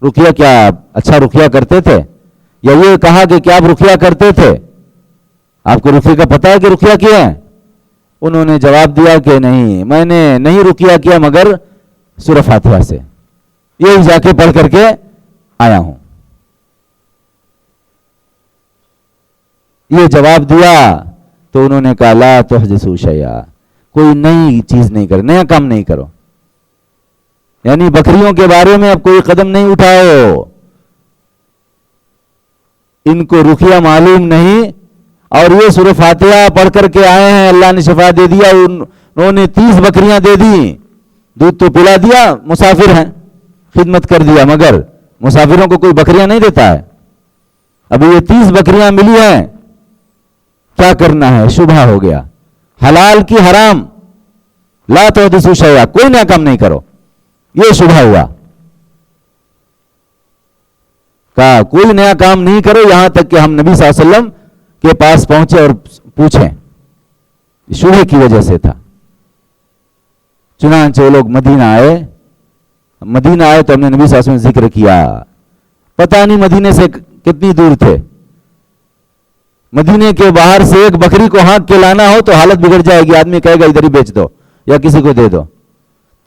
رقیہ کیا آپ اچھا رقیہ کرتے تھے؟ یا یہ کہا کہ کیا آپ رقیہ کرتے تھے؟ آپ کو رقیہ کا پتہ ہے کہ رقیہ کیا ہے؟ انہوں نے جواب دیا کہ نہیں، میں نے نہیں رقیہ کیا، مگر سورہ فاتحہ سے، یہ جا کے پڑھ کر کے آیا ہوں. یہ جواب دیا تو انہوں نے کہا لا تحدثوا شیئا، کوئی نئی چیز نہیں کرو، نیا کام نہیں کرو. یعنی بکریوں کے بارے میں اب کوئی قدم نہیں اٹھاؤ. ان کو رقیہ معلوم نہیں اور یہ سورہ فاتحہ پڑھ کر کے آئے ہیں، اللہ نے شفا دے دیا. انہوں نے 30 بکریاں دے دی، دودھ تو پلا دیا، مسافر ہیں خدمت کر دیا، مگر مسافروں کو کوئی بکریاں نہیں دیتا ہے. اب یہ 30 بکریاں ملی ہیں، کیا کرنا ہے؟ شبہ ہو گیا. حلال کی حرام، لا تحدثوا شیئا، کوئی نیا کام نہیں کرو، یہ شبہ ہوا. کہا کوئی نیا کام نہیں کرو، یہاں تک کہ ہم نبی صلی اللہ علیہ وسلم کے پاس پہنچے اور پوچھیں. شبہ کی وجہ سے تھا. چنانچہ وہ لوگ مدینہ آئے تو ہم نے نبی صلی اللہ علیہ وسلم سے ذکر کیا. پتہ نہیں مدینے سے کتنی دور تھے. مدینے کے باہر سے ایک بکری کو ہانک کے لانا ہو تو حالت بگڑ جائے گی، آدمی کہے گا ادھر ہی بیچ دو یا کسی کو دے دو.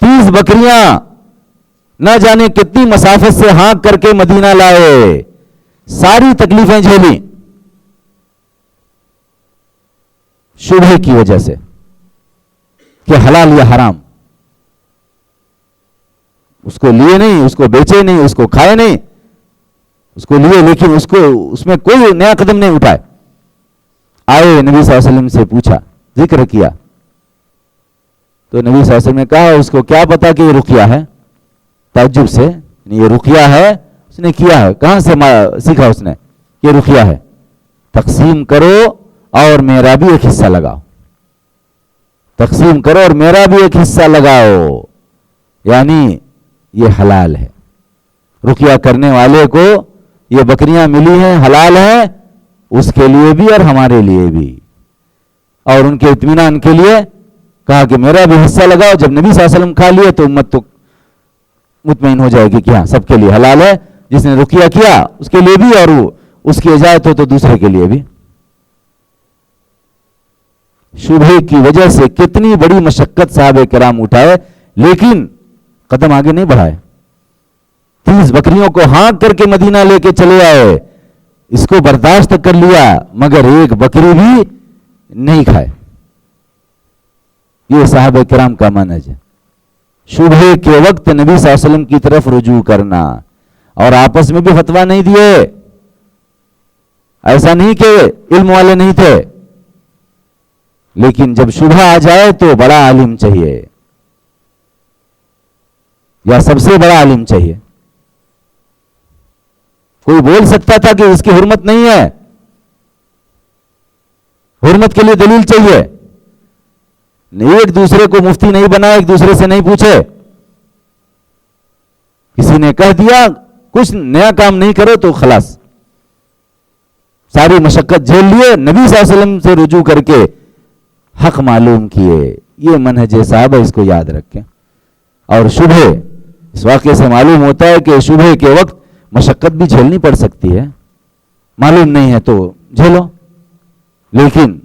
30 بکریاں نہ جانے کتنی مسافت سے ہانک کر کے مدینہ لائے، ساری تکلیفیں جھیلی شبہ کی وجہ سے کہ حلال یا حرام. اس کو لیے نہیں، اس کو بیچے نہیں، اس کو کھائے نہیں، اس کو لیے لیکن اس میں کوئی نیا قدم نہیں اٹھائے. آئے نبی صلی اللہ علیہ وسلم سے پوچھا، ذکر کیا تو نبی صلی اللہ علیہ وسلم نے کہا اس کو کیا پتا کہ یہ رقیہ ہے. تعجب سے، یہ رقیہ ہے، اس نے کیا ہے، کہاں سے سیکھا اس نے؟ یہ رقیہ ہے. تقسیم کرو اور میرا بھی ایک حصہ لگاؤ، تقسیم کرو اور میرا بھی ایک حصہ لگاؤ، یعنی یہ حلال ہے. رقیہ کرنے والے کو یہ بکریاں ملی ہیں، حلال ہیں، اس کے لیے بھی اور ہمارے لیے بھی، اور ان کے اطمینان کے لیے کہا کہ میرا بھی حصہ لگاؤ. جب نبی صلی اللہ علیہ وسلم کھا لیے تو امت تو مطمئن ہو جائے گی کہ ہاں سب کے لیے حلال ہے. جس نے رقیہ کیا اس کے لیے بھی، اور اس کی اجازت ہو تو دوسرے کے لیے بھی. شبہ کی وجہ سے کتنی بڑی مشقت صحابہ کرام اٹھائے لیکن قدم آگے نہیں بڑھائے. 30 بکریوں کو ہانک کر کے مدینہ لے کے چلے آئے، اس کو برداشت کر لیا مگر ایک بکری بھی نہیں کھائے. یہ صحابہ کرام کا منہج ہے. شبہ کے وقت نبی صلی اللہ علیہ وسلم کی طرف رجوع کرنا، اور آپس میں بھی فتویٰ نہیں دیے. ایسا نہیں کہ علم والے نہیں تھے، لیکن جب شبہ آ جائے تو بڑا عالم چاہیے یا سب سے بڑا عالم چاہیے. کوئی بول سکتا تھا کہ اس کی حرمت نہیں ہے، حرمت کے لیے دلیل چاہیے. ایک دوسرے کو مفتی نہیں بنا، ایک دوسرے سے نہیں پوچھے. کسی نے کہہ دیا کچھ نیا کام نہیں کرو تو خلاص، ساری مشقت جھیل لیے، نبی صلی اللہ علیہ وسلم سے رجوع کر کے حق معلوم کیے. یہ منہج صحابہ، اس کو یاد رکھیں. اور شبہ، اس واقعے سے معلوم ہوتا ہے کہ شبہ کے وقت مشقت بھی جھیلنی پڑ سکتی ہے. معلوم نہیں ہے تو جھیلو، لیکن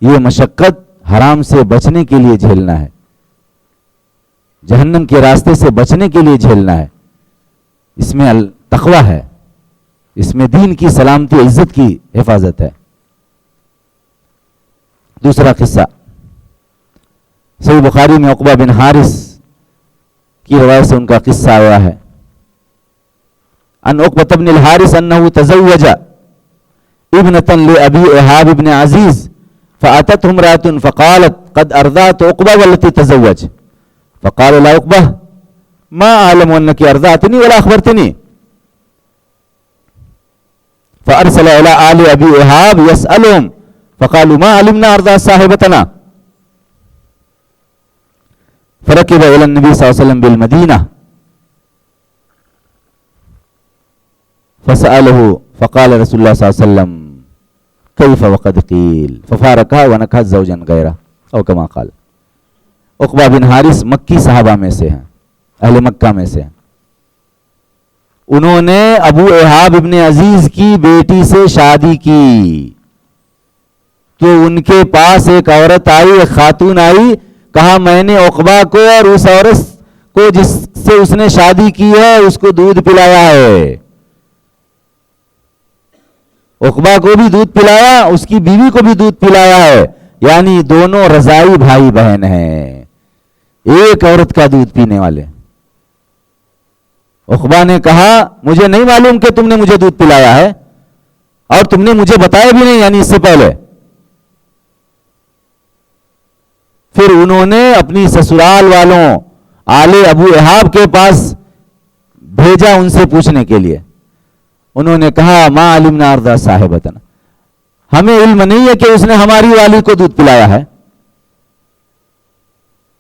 یہ مشقت حرام سے بچنے کے لیے جھیلنا ہے، جہنم کے راستے سے بچنے کے لیے جھیلنا ہے. اس میں تقویٰ ہے، اس میں دین کی سلامتی، عزت کی حفاظت ہے. دوسرا قصہ صحیح بخاری میں عقبہ بن حارث کی روایت سے ان کا قصہ آیا ہے. ان عقبہ بن الحارث انه تزوج ابنة لأبي إيهاب بن عزيز فأتته امرأة فقالت قد أرضعت عقبة والتي تزوج، فقال لا عقبة ما أعلم أنك أرضعتني ولا أخبرتني، فأرسل إلى آل أبي إيهاب يسألهم فقالوا ما علمنا أرضع صاحبتنا، فركب إلى النبي صلى الله عليه وسلم بالمدينة فسأله فقال رسول الله صلى الله عليه وسلم كيف وقد قيل ففارقها ونكحت زوجا غيره او كما قال. عقبہ بن حارث مکی صحابہ میں سے ہیں، اہل مکہ میں سے ہیں. انہوں نے ابو ایہاب ابن عزیز کی بیٹی سے شادی کی تو ان کے پاس ایک عورت آئی، ایک خاتون آئی، کہا میں نے عقبہ کو اور اس عورت کو جس سے اس نے شادی کی ہے اس کو دودھ پلایا ہے، عقبہ کو بھی دودھ پلایا، اس کی بیوی کو بھی دودھ پلایا ہے، یعنی دونوں رضائی بھائی بہن ہیں، ایک عورت کا دودھ پینے والے۔ عقبہ نے کہا مجھے نہیں معلوم کہ تم نے مجھے دودھ پلایا ہے اور تم نے مجھے بتایا بھی نہیں، یعنی اس سے پہلے۔ پھر انہوں نے اپنی سسرال والوں آل ابو احاب کے پاس بھیجا ان سے پوچھنے کے لیے۔ انہوں نے کہا ما علمنا ارضا صاحبتنا، ہمیں علم نہیں ہے کہ اس نے ہماری والی کو دودھ پلایا ہے۔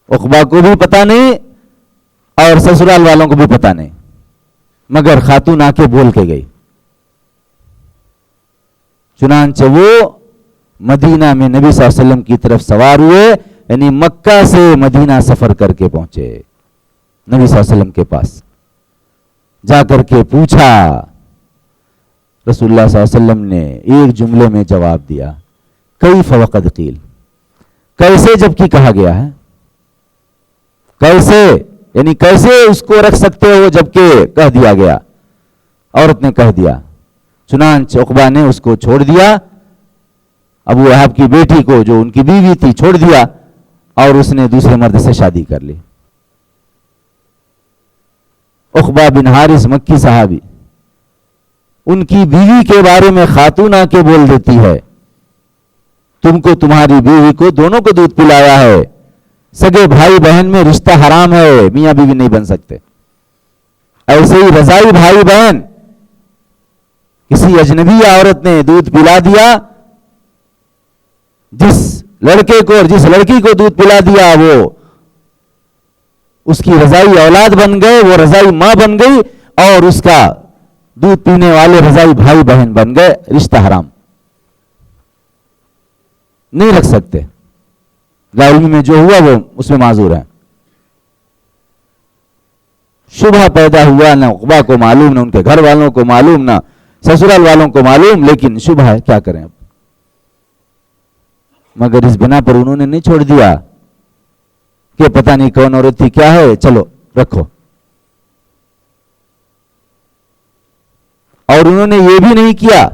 عقبہ کو بھی پتا نہیں اور سسرال والوں کو بھی پتا نہیں، مگر خاتون آ کے بول کے گئی۔ چنانچہ وہ مدینہ میں نبی صلی اللہ علیہ وسلم کی طرف سوار ہوئے، یعنی مکہ سے مدینہ سفر کر کے پہنچے نبی صلی اللہ علیہ وسلم کے پاس۔ جا کر کے پوچھا، رسول اللہ صلی اللہ علیہ وسلم نے ایک جملے میں جواب دیا، کیف وقد قیل، کیسے جبکہ کہا گیا ہے، کیسے یعنی کیسے اس کو رکھ سکتے ہو جبکہ کہہ دیا گیا، عورت نے کہہ دیا۔ چنانچہ عقبہ نے اس کو چھوڑ دیا، ابو احاب کی بیٹی کو جو ان کی بیوی تھی چھوڑ دیا اور اس نے دوسرے مرد سے شادی کر لی۔ عقبہ بن حارث مکی صحابی، ان کی بیوی کے بارے میں خاتون آ کے بول دیتی ہے تم کو تمہاری بیوی کو دونوں کو دودھ پلایا ہے، سگے بھائی بہن میں رشتہ حرام ہے، میاں بیوی نہیں بن سکتے۔ ایسے ہی رضائی بھائی بہن کسی اجنبی عورت نے دودھ پلا دیا، جس لڑکے کو اور جس لڑکی کو دودھ پلا دیا وہ اس کی رضائی اولاد بن گئے، وہ رضائی ماں بن گئی اور اس کا دودھ پینے والے رضائی بھائی بہن بن گئے، رشتہ حرام نہیں رکھ سکتے۔ لاعلمی میں جو ہوا وہ اس میں معذور ہے۔ شبہ پیدا ہوا، نہ عقبہ کو معلوم، نہ ان کے گھر والوں کو معلوم، نہ سسرال والوں کو معلوم، لیکن شبہ ہے، کیا کریں اب۔ مگر اس بنا پر انہوں نے نہیں چھوڑ دیا کہ پتہ نہیں کون عورت تھی، کیا ہے، چلو رکھو۔ اور انہوں نے یہ بھی نہیں کیا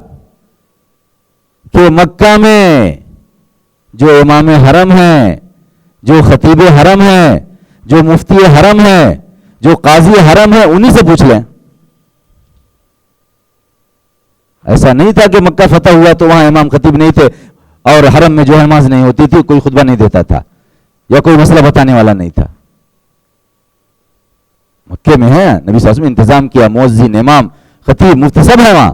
کہ مکہ میں جو امام حرم ہیں، جو خطیب حرم ہیں، جو مفتی حرم ہیں، جو قاضی حرم ہیں، انہی سے پوچھ لیں۔ ایسا نہیں تھا کہ مکہ فتح ہوا تو وہاں امام خطیب نہیں تھے اور حرم میں جو نماز نہیں ہوتی تھی، کوئی خطبہ نہیں دیتا تھا یا کوئی مسئلہ بتانے والا نہیں تھا۔ مکے میں ہے، نبی صلی اللہ علیہ وسلم نے انتظام کیا، مؤذن، امام، خطیب، مفتی سب ہیں وہاں،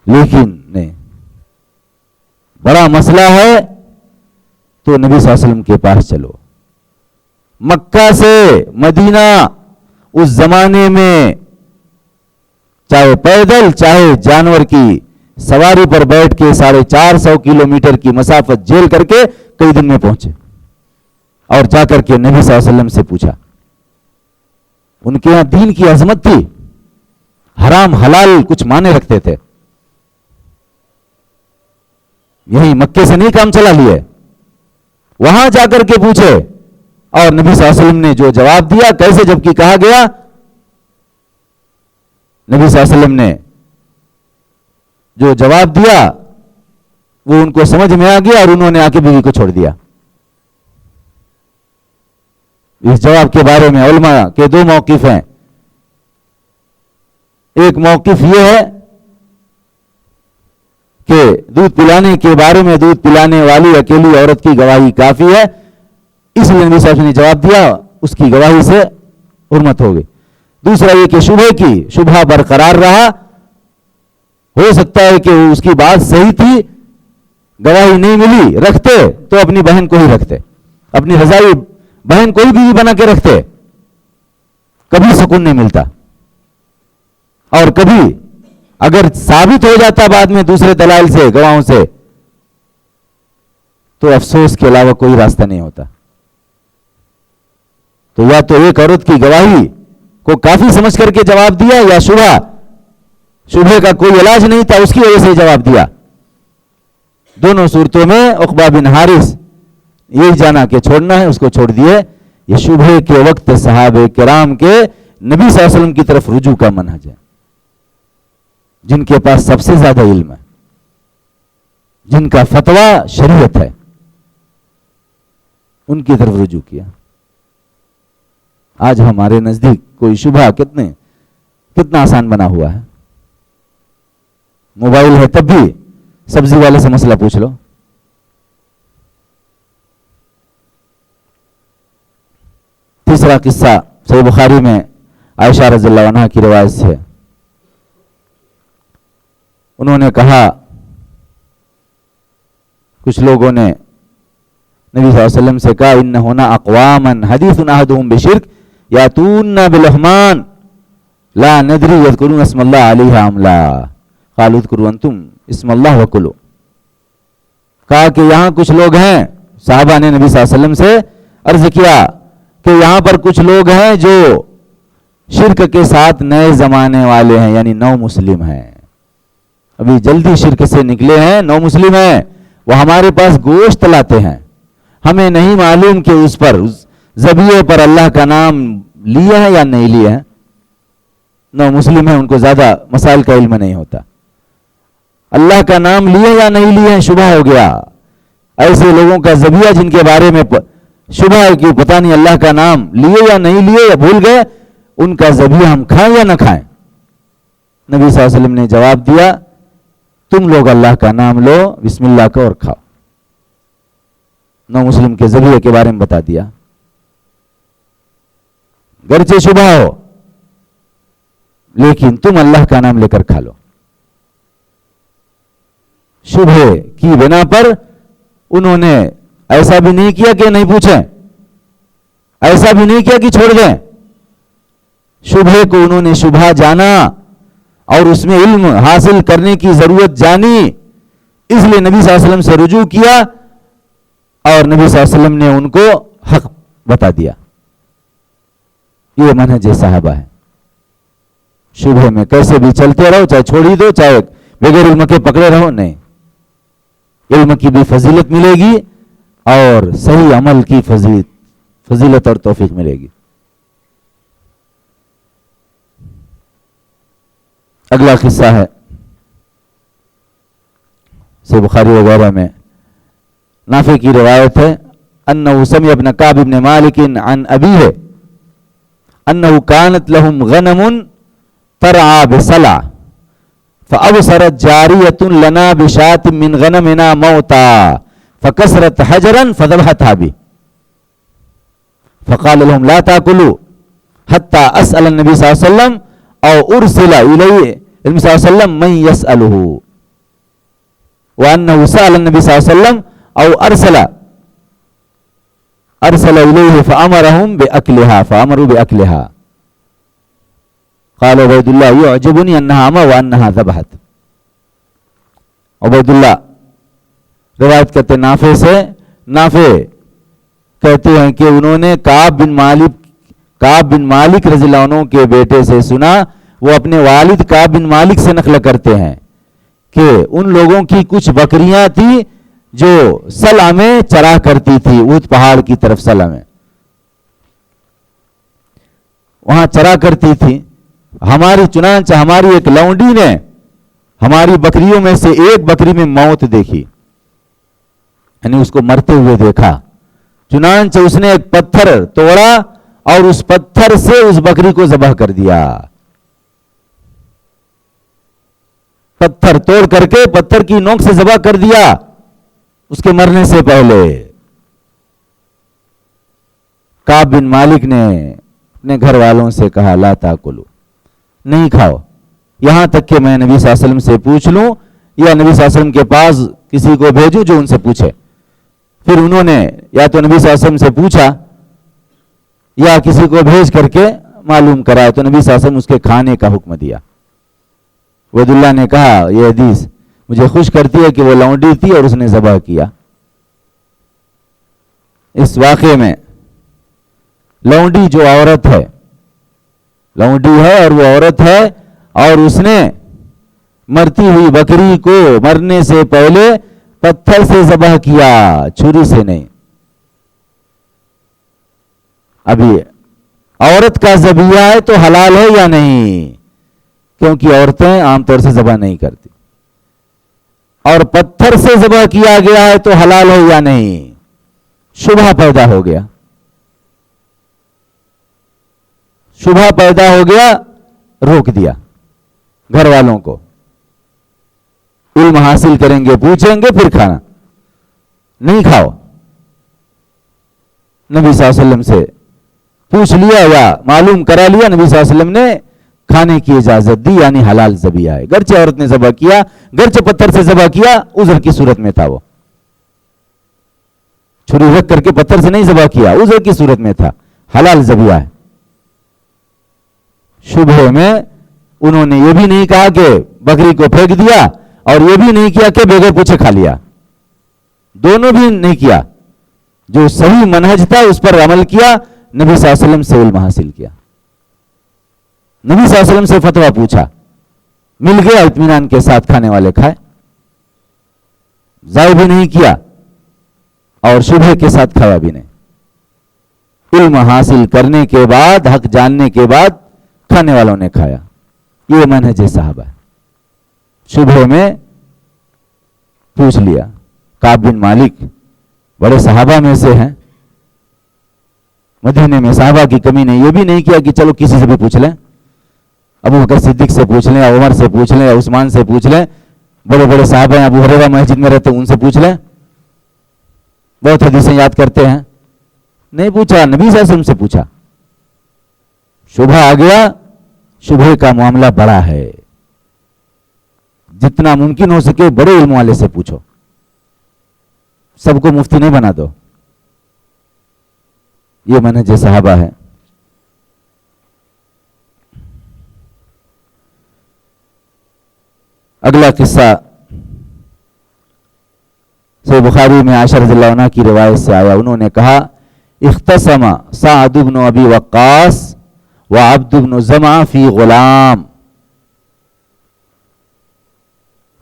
لیکن نہیں، بڑا مسئلہ ہے تو نبی صلی اللہ علیہ وسلم کے پاس چلو۔ مکہ سے مدینہ اس زمانے میں چاہے پیدل چاہے جانور کی سواری پر بیٹھ کے 450 کلومیٹر کی مسافت جھیل کر کے کئی دن میں پہنچے، اور جا کر کے نبی صلی اللہ علیہ وسلم سے پوچھا۔ ان کے یہاں دین کی عظمت تھی، حرام حلال کچھ مانے رکھتے تھے، یہی مکے سے نہیں کام چلا لیے، وہاں جا کر کے پوچھے اور نبی صلی اللہ علیہ وسلم نے جو جواب دیا، کیسے جبکہ کہا گیا، نبی صلی اللہ علیہ وسلم نے جو جواب دیا وہ ان کو سمجھ میں آ گیا اور انہوں نے آ کے بیوی کو چھوڑ دیا۔ اس جواب کے بارے میں علماء کے دو موقف ہیں۔ ایک موقف یہ ہے کہ دودھ پلانے کے بارے میں دودھ پلانے والی اکیلی عورت کی گواہی کافی ہے، اس لیے نبی صلی اللہ علیہ وسلم نے جواب دیا، اس کی گواہی سے حرمت ہو گئی۔ دوسرا یہ کہ شبہ برقرار رہا، ہو سکتا ہے کہ اس کی بات صحیح تھی، گواہی نہیں ملی، رکھتے تو اپنی بہن کو ہی رکھتے، اپنی رضائی بہن کو ہی بیوی بنا کے رکھتے، کبھی سکون نہیں ملتا۔ اور کبھی اگر ثابت ہو جاتا بعد میں دوسرے دلائل سے، گواہوں سے، تو افسوس کے علاوہ کوئی راستہ نہیں ہوتا۔ تو یا تو ایک عورت کی گواہی کو کافی سمجھ کر کے جواب دیا، یا شبہ کا کوئی علاج نہیں تھا، اس کی وجہ سے جواب دیا۔ دونوں صورتوں میں عقبہ بن حارث یہی جانا کہ چھوڑنا ہے، اس کو چھوڑ دیے، یہ شبہ کے وقت صحابہ کرام کے نبی صلی اللہ علیہ وسلم کی طرف رجوع کا منہج ہے. جن کے پاس سب سے زیادہ علم ہے, جن کا فتویٰ شریعت ہے, ان کی طرف رجوع کیا. آج ہمارے نزدیک کوئی شبہ کتنا آسان بنا ہوا ہے. موبائل ہے تب بھی سبزی والے سے مسئلہ پوچھ لو. تیسرا قصہ صحیح بخاری میں عائشہ رضی اللہ عنہا کی روایت سے, انہوں نے کہا کچھ لوگوں نے نبی صلی اللہ علیہ وسلم سے کہا ان ہونا اقواما حدیث احدهم بشرک یاتون بالرحمن لا ندری یذکرون اسم اللہ علیہ ام لا قالوا اذکروا انتم اسم اللہ وکلوا. کہا کہ یہاں کچھ لوگ ہیں, صحابہ نے نبی صلی اللہ علیہ وسلم سے عرض کیا کہ یہاں پر کچھ لوگ ہیں جو شرک کے ساتھ نئے زمانے والے ہیں, یعنی نو مسلم ہیں, ابھی جلدی شرک سے نکلے ہیں, نو مسلم ہیں, وہ ہمارے پاس گوشت لاتے ہیں, ہمیں نہیں معلوم کہ اس پر ذبیحے پر اللہ کا نام لیا ہے یا نہیں لیا ہے. نو مسلم ہیں, ان کو زیادہ مسائل کا علم نہیں ہوتا, اللہ کا نام لیا یا نہیں لیا ہے شبہ ہو گیا. ایسے لوگوں کا ذبیحہ جن کے بارے میں شبہ ہے کہ پتہ نہیں اللہ کا نام لیے یا نہیں لیے یا بھول گئے, ان کا ذبیحہ ہم کھائیں یا نہ کھائیں. نبی صلی اللہ علیہ وسلم نے جواب دیا تم لوگ اللہ کا نام لو, بسم اللہ کا, اور کھاؤ. نو مسلم کے ذبیحے کے بارے میں بتا دیا. گرچہ شبہ ہو لیکن تم اللہ کا نام لے کر کھا لو. شبہ کی بنا پر انہوں نے ایسا بھی نہیں کیا کہ نہیں پوچھیں, ایسا بھی نہیں کیا کہ چھوڑ دیں. شبہ کو انہوں نے شبہ جانا اور اس میں علم حاصل کرنے کی ضرورت جانی, اس لیے نبی صلی اللہ علیہ وسلم سے رجوع کیا اور نبی صلی اللہ علیہ وسلم نے ان کو حق بتا دیا. یہ منہج صحابہ ہے. شبہ میں کیسے بھی چلتے رہو, چاہے چھوڑ ہی دو, چاہے بغیر علم کے پکڑے رہو, نہیں, علم کی بھی فضیلت ملے گی اور صحیح عمل کی فضیلت اور توفیق ملے گی. اگلا قصہ ہے صحیح بخاری وغیرہ میں, نافع کی روایت ہے انه سمع ابن كعب بن مالك عن ابيه انه كانت لهم غنم ترعى بسلع فابصرت جارية لنا بشاة من غنمنا موتا فكسرت حجرا فذبحتها به فقال لهم لا تاكلوا حتى اسال النبي صلى الله عليه وسلم او ارسل اليه النبي صلى الله عليه وسلم من يساله وانه سال النبي صلى الله عليه وسلم او ارسل اليه فامرهم باكلها قال عبید اللہ يعجبني انها امه وانها ذبحت. عبید اللہ روایت کرتے نافع سے, نافع کہتے ہیں کہ انہوں نے کعب بن مالک رضی اللہ عنہ کے بیٹے سے سنا, وہ اپنے والد کعب بن مالک سے نقل کرتے ہیں کہ ان لوگوں کی کچھ بکریاں تھیں جو سلع میں چرا کرتی تھی, اود پہاڑ کی طرف سلع میں وہاں چرا کرتی تھی. چنانچہ ہماری ایک لونڈی نے ہماری بکریوں میں سے ایک بکری میں موت دیکھی, یعنی اس کو مرتے ہوئے دیکھا. چنانچہ اس نے ایک پتھر توڑا اور اس پتھر سے اس بکری کو ذبح کر دیا. پتھر توڑ کر کے پتھر کی نوک سے ذبح کر دیا اس کے مرنے سے پہلے. کعب بن مالک نے اپنے گھر والوں سے کہا لا تاکلوا, نہیں کھاؤ, یہاں تک کہ میں نبی صلی اللہ علیہ وسلم سے پوچھ لوں یا نبی صلی اللہ علیہ وسلم کے پاس کسی کو بھیجوں جو ان سے پوچھے. پھر انہوں نے یا تو نبی صلی اللہ علیہ وسلم سے پوچھا یا کسی کو بھیج کر کے معلوم کرایا, تو نبی صلی اللہ علیہ وسلم اس کے کھانے کا حکم دیا. عبید اللہ نے کہا یہ حدیث مجھے خوش کرتی ہے کہ وہ لونڈی تھی اور اس نے ذبح کیا. اس واقعے میں لونڈی جو عورت ہے, لونڈی ہے اور وہ عورت ہے, اور اس نے مرتی ہوئی بکری کو مرنے سے پہلے پتھر سے ذبح کیا, چھری سے نہیں. ابھی عورت کا ذبیحہ ہے تو حلال ہے یا نہیں؟ کیونکہ عورتیں عام طور سے ذبح نہیں کرتی. اور پتھر سے ذبح کیا گیا ہے تو حلال ہے یا نہیں؟ شبہ پیدا ہو گیا. شبہ پیدا ہو گیا، روک دیا گھر والوں کو. علم حاصل کریں گے، پوچھیں گے، پھر کھانا نہیں کھاؤ. نبی صلی اللہ علیہ وسلم سے پوچھ لیا یا معلوم کرا لیا، نبی صلی اللہ علیہ وسلم نے کھانے کی اجازت دی، یعنی حلال ذبیحہ ہے. گرچہ عورت نے ذبح کیا، گرچہ پتھر سے ذبح کیا، عذر کی صورت میں تھا. وہ چھری رکھ کر کے پتھر سے نہیں ذبح کیا، عذر کی صورت میں تھا، حلال ذبیحہ ہے. شبہ میں انہوں نے یہ بھی نہیں کہا کہ بکری کو پھینک دیا اور یہ بھی نہیں کیا کہ بغیر پوچھے کھا لیا. دونوں بھی نہیں کیا. جو صحیح منہج تھا اس پر عمل کیا، نبی صلی اللہ علیہ وسلم سے علم حاصل کیا، نبی صلی اللہ علیہ وسلم سے فتویٰ پوچھا، مل گیا، اطمینان کے ساتھ کھانے والے کھائے، ضائع بھی نہیں کیا اور شبہ کے ساتھ کھایا بھی نہیں. علم حاصل کرنے کے بعد، حق جاننے کے بعد کھانے والوں نے کھایا. یہ منہج صحابہ ہے. شبہ میں پوچھ لیا. کعب بن مالک بڑے صحابہ میں سے ہیں، مدینے میں صحابہ کی کمی نہیں. یہ بھی نہیں کیا کہ چلو کسی سے بھی پوچھ لیں، ابو بکر صدیق سے پوچھ لیں، عمر سے پوچھ لیں، عثمان سے پوچھ لیں، بڑے بڑے صحابہ ہیں، ابو ہریرہ مسجد میں رہتے ہیں، ان سے پوچھ لیں، بہت حدیثیں یاد کرتے ہیں. نہیں پوچھا، نبی صلی اللہ علیہ وسلم سے پوچھا. شبہ آ گیا. شبہ کا معاملہ بڑا ہے، جتنا ممکن ہو سکے بڑے علم والے سے پوچھو. سب کو مفتی نہیں بنا دو. یہ منہج صحابہ ہے. اگلا قصہ صحیح بخاری میں عائشہ رضی اللہ عنہ کی روایت سے آیا. انہوں نے کہا اختصم سعد بن ابی وقاص وعبد بن زمعہ فی غلام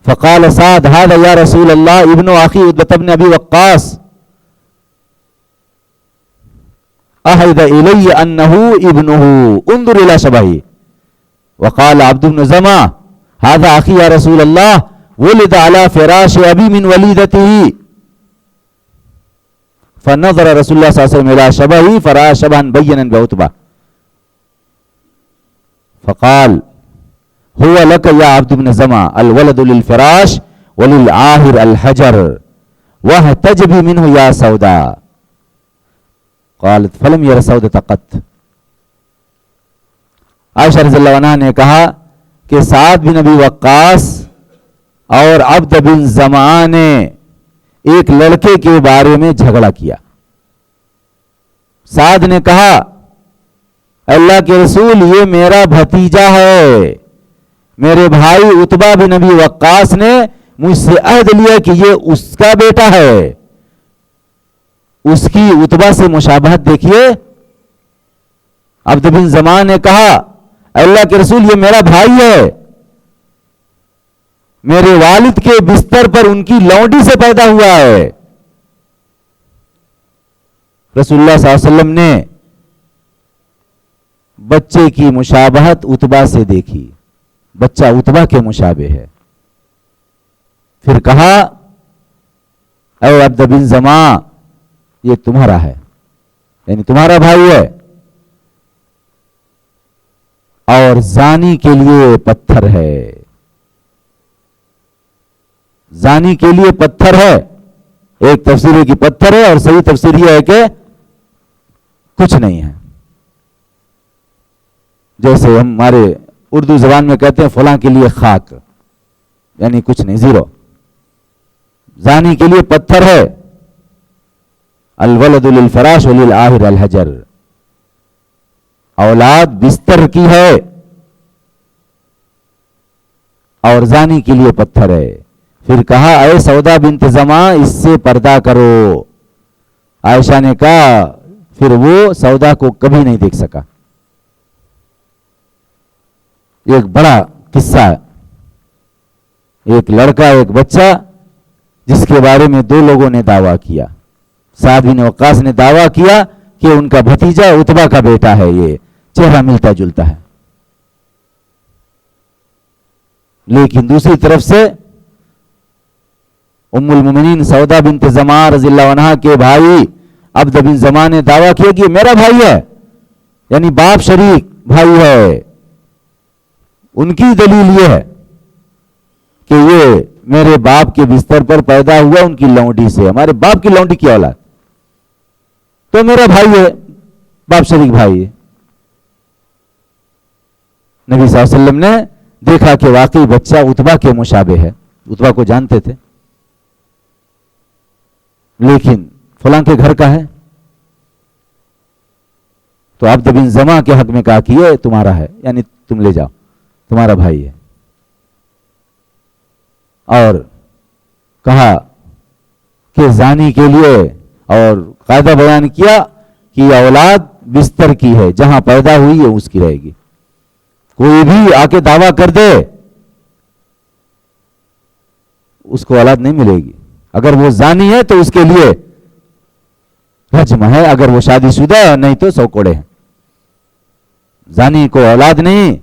فقال سعد هذا یا رسول اللہ ابن اخی عتبہ بن ابی وقاص احد الی انه ابنه انظر الى شبهه. وقال عبد بن زمعہ هذا اخی یا رسول اللہ ولد على فراش ابی من ولیدته. فنظر رسول اللہ صلی اللہ علیہ وسلم الى شبهه فرأى شبها بينا بعتبہ فقال هو لك يا عبد بن زمعہ الولد للفراش وللعاهر الحجر واحتجبي منه يا سوداء. قالت فلم ير سودة قط. عائشہ رضی اللہ عنہ نے کہا کہ سعد بن ابی وقاص اور عبد بن زمعہ نے ایک لڑکے کے بارے میں جھگڑا کیا. سعد نے کہا اللہ کے رسول یہ میرا بھتیجا ہے، میرے بھائی عتبہ بن ابی وقاص نے مجھ سے عہد لیا کہ یہ اس کا بیٹا ہے. اس کی عتبہ سے مشابہت دیکھیے. عبد بن زمعہ نے کہا اللہ کے رسول یہ میرا بھائی ہے، میرے والد کے بستر پر ان کی لونڈی سے پیدا ہوا ہے. رسول اللہ صلی اللہ علیہ وسلم نے بچے کی مشابہت عتبہ سے دیکھی، بچہ عتبہ کے مشابہ ہے. پھر کہا اے عبد بن زمعہ یہ تمہارا ہے، یعنی تمہارا بھائی ہے، اور زانی کے لیے پتھر ہے. زانی کے لیے پتھر ہے. ایک تفسیر ہے کہ پتھر ہے اور صحیح تفسیر یہ ہے کہ کچھ نہیں ہے. جیسے ہمارے اردو زبان میں کہتے ہیں فلاں کے لیے خاک، یعنی کچھ نہیں، زیرو. زانی کے لیے پتھر ہے. الولد للفراش وللعاہر الحجر. اولاد بستر کی ہے اور زانی کے لیے پتھر ہے. پھر کہا اے سودا بنت زمعہ اس سے پردہ کرو. عائشہ نے کہا پھر وہ سودا کو کبھی نہیں دیکھ سکا. ایک بڑا قصہ ہے. ایک لڑکا ایک بچہ جس کے بارے میں دو لوگوں نے دعویٰ کیا. سعد بن وقاص نے دعویٰ کیا کہ ان کا بھتیجا عتبہ کا بیٹا ہے، یہ چہرہ ملتا جلتا ہے. لیکن دوسری طرف سے ام المومنین سودا بنت زمعہ رضی اللہ عنہا کے بھائی عبد بن زمعہ نے دعویٰ کیا کہ میرا بھائی ہے، یعنی باپ شریک بھائی ہے. ان کی دلیل یہ ہے کہ یہ میرے باپ کے بستر پر پیدا ہوا ان کی لونڈی سے، ہمارے باپ کی لونڈی کی اولاد، تو میرا بھائی ہے، باپ شریک بھائی ہے. نبی صلی اللہ علیہ وسلم نے دیکھا کہ واقعی بچہ عتبہ کے مشابہ ہے، عتبہ کو جانتے تھے، لیکن فلاں کے گھر کا ہے. تو عبد بن زمعہ کے حق میں کہا کہ یہ تمہارا ہے، یعنی تم لے جاؤ، تمہارا بھائی ہے. اور کہا کہ زانی کے لیے اور قاعدہ بیان کیا کہ یہ اولاد بستر کی ہے، جہاں پیدا ہوئی ہے اس کی رہے گی. کوئی بھی آ کے دعویٰ کر دے اس کو اولاد نہیں ملے گی. اگر وہ زانی ہے تو اس کے لیے رجم ہے، اگر وہ شادی شدہ ہے نہیں تو 100 کوڑے ہیں. زانی کو اولاد نہیں،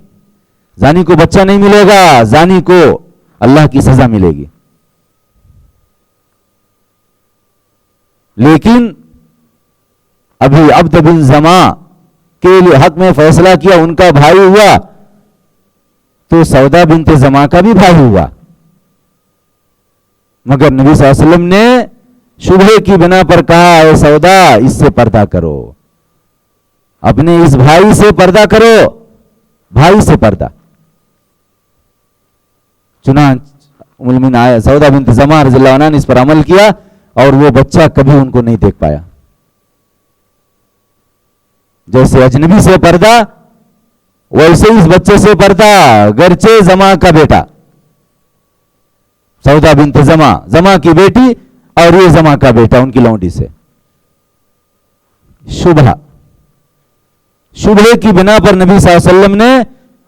زانی کو بچہ نہیں ملے گا، زانی کو اللہ کی سزا ملے گی. لیکن ابھی عبد بن زمعہ کے لیے حق میں فیصلہ کیا، ان کا بھائی ہوا تو سودا بنت زمعہ کا بھی بھائی ہوا. مگر نبی صلی اللہ علیہ وسلم نے شبہے کی بنا پر کہا اے سودا اس سے پردہ کرو، اپنے اس بھائی سے پردہ کرو، بھائی سے پردہ. چنانچہ ام المؤمنین سودا بنت زمعہ رضی اللہ عنہا نے اس پر عمل کیا اور وہ بچہ کبھی ان کو نہیں دیکھ پایا. جیسے اجنبی سے پردہ ویسے اس بچے سے پردہ، گرچہ زمعہ کا بیٹا، سودا بنت زمعہ، زمعہ کی بیٹی اور یہ زمعہ کا بیٹا ان کی لونڈی سے. شبہے کی بنا پر نبی صلی اللہ علیہ وسلم نے،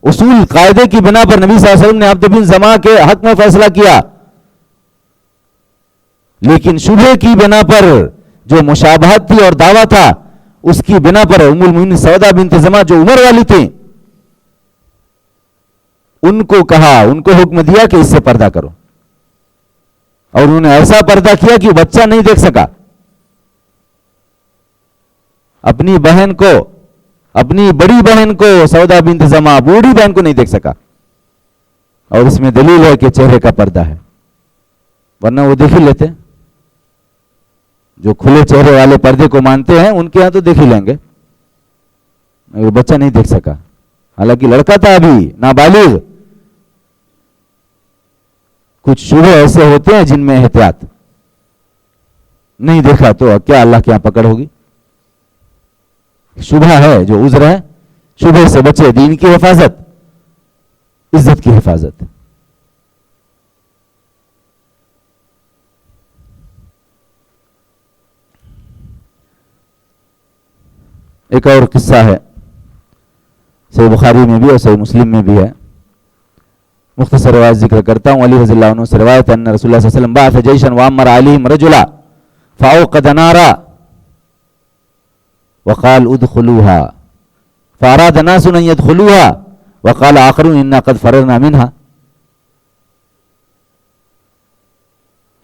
اصول قاعدے کی بنا پر نبی صلی اللہ علیہ وسلم نے عبد بن زمعہ کے حق میں فیصلہ کیا. لیکن شبہے کی بنا پر جو مشابہت تھی اور دعویٰ تھا اس کی بنا پر ام المؤمنین سودا بنت زمعہ جو عمر والی تھی ان کو کہا، ان کو حکم دیا کہ اس سے پردہ کرو، اور انہوں نے ایسا پردہ کیا کہ بچہ نہیں دیکھ سکا. اپنی بہن کو، اپنی بڑی بہن کو، سودا بنت زمعہ بوڑھی بہن کو نہیں دیکھ سکا. اور اس میں دلیل ہے کہ چہرے کا پردہ ہے، ورنہ وہ دیکھ ہی لیتے. جو کھلے چہرے والے پردے کو مانتے ہیں ان کے ہاں تو دیکھ ہی لیں گے. وہ بچہ نہیں دیکھ سکا، حالانکہ لڑکا تھا ابھی نابالغ. کچھ شبہ ایسے ہوتے ہیں جن میں احتیاط نہیں دیکھا تو کیا اللہ کے یہاں پکڑ ہوگی. شبہ ہے جو عذر ہے، شبہ سے بچے، دین کی حفاظت، عزت کی حفاظت. ایک اور قصہ ہے، صحیح بخاری میں بھی اور صحیح مسلم میں بھی ہے، مختصر روایت ذکر کرتا ہوں. علی رضی اللہ عنہ سے روایت ان رسول اللہ صلی اللہ علیہ وسلم بعث جیشا وامر علیہم رجلا فاوقد نارا وقال ادخلوها فاراد ناس ان يدخلوها وقال آخرون انا قد فررنا منها.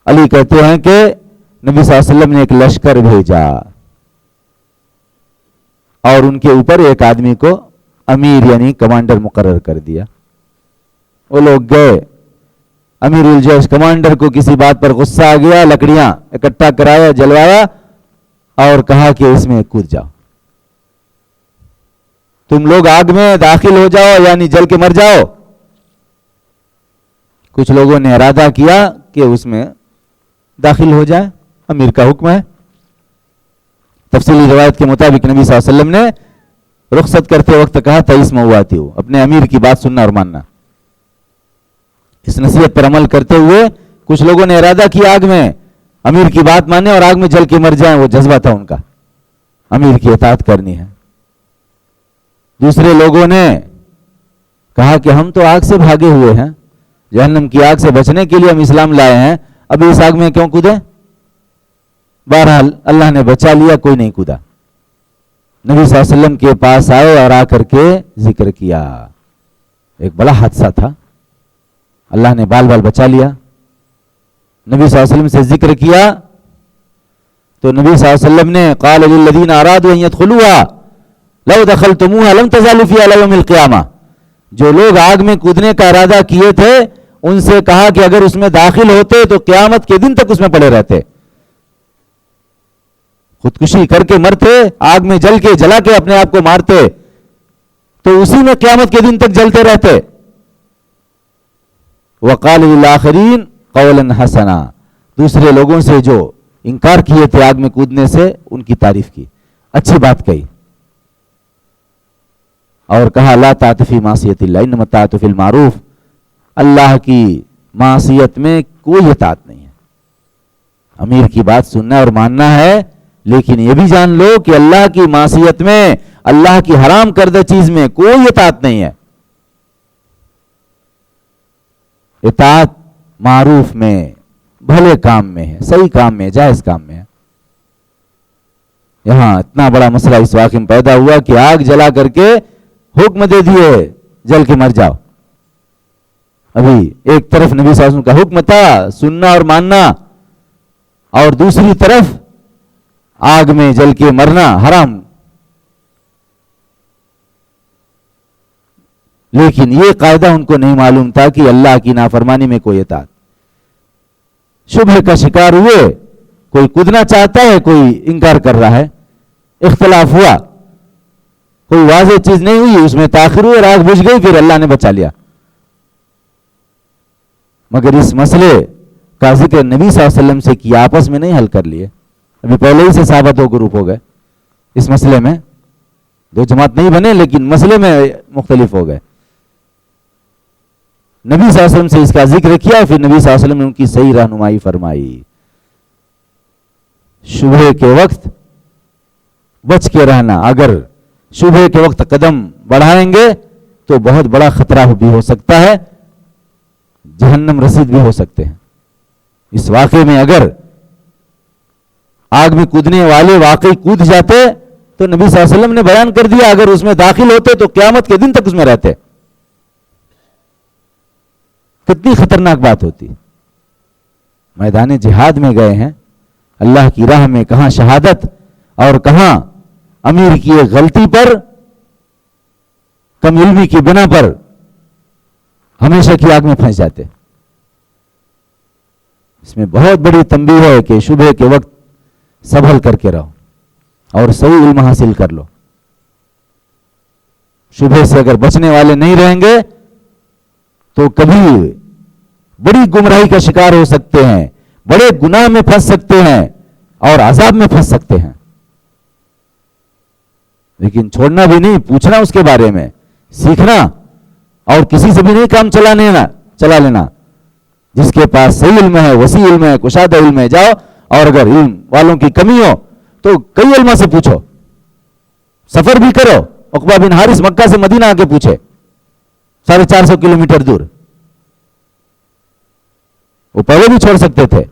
علی کہتے ہیں کہ نبی صلی اللہ علیہ وسلم نے ایک لشکر بھیجا اور ان کے اوپر ایک آدمی کو امیر یعنی کمانڈر مقرر کر دیا. وہ لوگ گئے، امیر الجیش کمانڈر کو کسی بات پر غصہ آ گیا، لکڑیاں اکٹھا کرایا، جلوایا اور کہا کہ اس میں کود جاؤ، تم لوگ آگ میں داخل ہو جاؤ یعنی جل کے مر جاؤ. کچھ لوگوں نے ارادہ کیا کہ اس میں داخل ہو جائے، امیر کا حکم ہے. تفصیلی روایت کے مطابق نبی صلی اللہ علیہ وسلم نے رخصت کرتے وقت کہا تھا اس موواتی ہو، اپنے امیر کی بات سننا اور ماننا. اس نصیحت پر عمل کرتے ہوئے کچھ لوگوں نے ارادہ کیا آگ میں امیر کی بات مانے اور آگ میں جل کے مر جائیں. وہ جذبہ تھا ان کا، امیر کی اطاعت کرنی ہے. دوسرے لوگوں نے کہا کہ ہم تو آگ سے بھاگے ہوئے ہیں، جہنم کی آگ سے بچنے کے لیے ہم اسلام لائے ہیں، ابھی اس آگ میں کیوں کودیں؟ بہرحال اللہ نے بچا لیا، کوئی نہیں کودا. نبی صلی اللہ علیہ وسلم کے پاس آئے اور آ کر کے ذکر کیا. ایک بڑا حادثہ تھا, اللہ نے بال بال بچا لیا. نبی صلی اللہ علیہ وسلم سے ذکر کیا تو نبی صلی اللہ علیہ وسلم نے قال للذین ارادوا ان يدخلوها لو دخلتموها لم تزالوا فيها الى يوم القیامہ, جو لوگ آگ میں کودنے کا ارادہ کیے تھے ان سے کہا کہ اگر اس میں داخل ہوتے تو قیامت کے دن تک اس میں پڑے رہتے. خودکشی کر کے مرتے, آگ میں جل کے جلا کے اپنے آپ کو مارتے تو اسی میں قیامت کے دن تک جلتے رہتے. وقال للآخرین قولا حسنا, دوسرے لوگوں سے جو انکار کیے تھے آگ میں کودنے سے ان کی تعریف کی, اچھی بات کہی, اور کہا لا طاعۃ فی معصیۃ اللہ انما الطاعۃ فی المعروف, اللہ کی معصیت میں کوئی اطاعت نہیں ہے. امیر کی بات سننا اور ماننا ہے, لیکن یہ بھی جان لو کہ اللہ کی معصیت میں, اللہ کی حرام کردہ چیز میں کوئی اطاعت نہیں ہے. اطاعت معروف میں, بھلے کام میں ہے, صحیح کام میں, جائز کام میں ہے. یہاں اتنا بڑا مسئلہ اس واقعے میں پیدا ہوا کہ آگ جلا کر کے حکم دے دیے جل کے مر جاؤ. ابھی ایک طرف نبی صلی اللہ علیہ وسلم کا حکم تھا سننا اور ماننا, اور دوسری طرف آگ میں جل کے مرنا حرام. لیکن یہ قاعدہ ان کو نہیں معلوم تھا کہ اللہ کی نافرمانی میں کوئی اطاعت. شبہ کا شکار ہوئے, کوئی کودنا چاہتا ہے, کوئی انکار کر رہا ہے, اختلاف ہوا, کوئی واضح چیز نہیں ہوئی, اس میں تاخیر ہوئی اور آگ بجھ گئی, پھر اللہ نے بچا لیا. مگر اس مسئلے کا ذکر نبی صلی اللہ علیہ وسلم سے کیا, آپس میں نہیں حل کر لیے. ابھی پہلے ہی سے صحابہ دو گروپ ہو گئے اس مسئلے میں, دو جماعت نہیں بنے لیکن مسئلے میں مختلف ہو گئے. نبی صلی اللہ علیہ وسلم سے اس کا ذکر کیا, پھر نبی صلی اللہ علیہ وسلم نے ان کی صحیح رہنمائی فرمائی. شبہ کے وقت بچ کے رہنا, اگر شبہ کے وقت قدم بڑھائیں گے تو بہت بڑا خطرہ بھی ہو سکتا ہے, جہنم رسید بھی ہو سکتے ہیں. اس واقعے میں اگر آگ میں کودنے والے واقعی کود جاتے تو نبی صلی اللہ علیہ وسلم نے بیان کر دیا, اگر اس میں داخل ہوتے تو قیامت کے دن تک اس میں رہتے. کتنی خطرناک بات ہوتی. میدان جہاد میں گئے ہیں اللہ کی راہ میں, کہاں شہادت اور کہاں امیر کی ایک غلطی پر, کم علمی کی بنا پر ہمیشہ کی آگ میں پھنس جاتے. اس میں بہت بڑی تنبیہ ہے کہ شبہ کے وقت سنبھل کر کے رہو اور صحیح علم حاصل کر لو. شبہ سے اگر بچنے والے نہیں رہیں گے تو کبھی بڑی گمراہی کا شکار ہو سکتے ہیں, بڑے گناہ میں پھنس سکتے ہیں اور عذاب میں پھنس سکتے ہیں. لیکن چھوڑنا بھی نہیں, پوچھنا اس کے بارے میں, سیکھنا, اور کسی سے بھی نہیں کام چلا لینا. جس کے پاس صحیح علم ہے, وسیع علم ہے, کشادہ علم ہے, جاؤ, اور اگر علم والوں کی کمی ہو تو کئی علماء سے پوچھو. سفر بھی کرو, عقبہ بن حارث مکہ سے مدینہ آ کے پوچھے, 450 کلومیٹر دور. وہ پہلے بھی چھوڑ سکتے تھے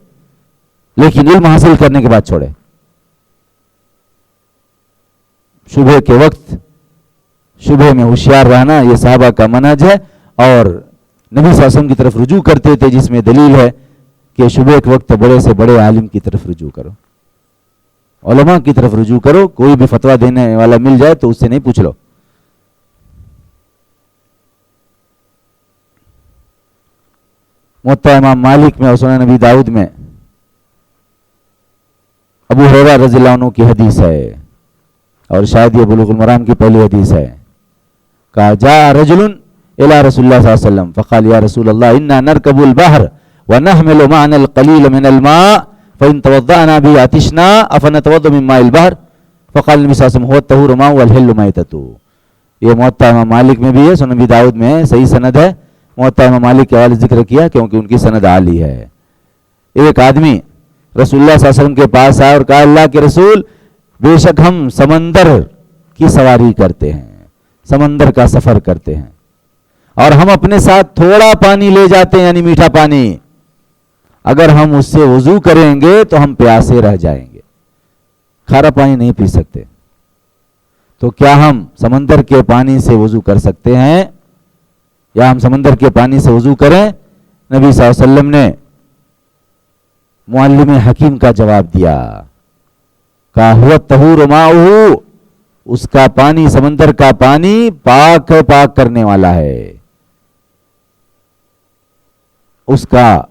لیکن علم حاصل کرنے کے بعد چھوڑے. شبہ کے وقت شبہ میں ہوشیار رہنا یہ صحابہ کا منہج ہے, اور نبی صلی اللہ علیہ وسلم کی طرف رجوع کرتے تھے, جس میں دلیل ہے کہ شبہ کے وقت بڑے سے بڑے عالم کی طرف رجوع کرو, علماء کی طرف رجوع کرو. کوئی بھی فتویٰ دینے والا مل جائے تو اس سے نہیں پوچھ لو. موطا امام مالک میں اور سنن نبی داؤد میں ابو ہریرہ رضی اللہ عنہ کی حدیث ہے, اور شاید یہ بلوغ المرام کی پہلی حدیث ہے. کہا جاء رجل الى رسول اللہ صلی اللہ علیہ وسلم فقال یا رسول اللہ انا نرکب البحر ونحمل معنا القلیل من الماء فإن توضأنا به عطشنا أفنتوضأ من ماء البحر فقال النبي صلی اللہ علیہ وسلم هو الطهور ماء والحل میتته. یہ موطا امام مالک میں بھی ہے, سنن نبی داؤد میں ہے, صحیح سند ہے. موطا امام مالک کے حوالے ذکر کیا کیونکہ ان کی سند عالی ہے. ایک آدمی رسول اللہ صلی اللہ علیہ وسلم کے پاس آیا اور کہا اللہ کے رسول بے شک ہم سمندر کی سواری کرتے ہیں, سمندر کا سفر کرتے ہیں, اور ہم اپنے ساتھ تھوڑا پانی لے جاتے ہیں, یعنی میٹھا پانی. اگر ہم اس سے وضو کریں گے تو ہم پیاسے رہ جائیں گے, کھارا پانی نہیں پی سکتے. تو کیا ہم سمندر کے پانی سے وضو کر سکتے ہیں یا ہم سمندر کے پانی سے وضو کریں؟ نبی صلی اللہ علیہ وسلم نے معلم حکیم کا جواب دیا، کہا ہوا طہور ماؤہ، اس کا پانی، سمندر کا پانی پاک ہے، پاک کرنے والا ہے. اس کا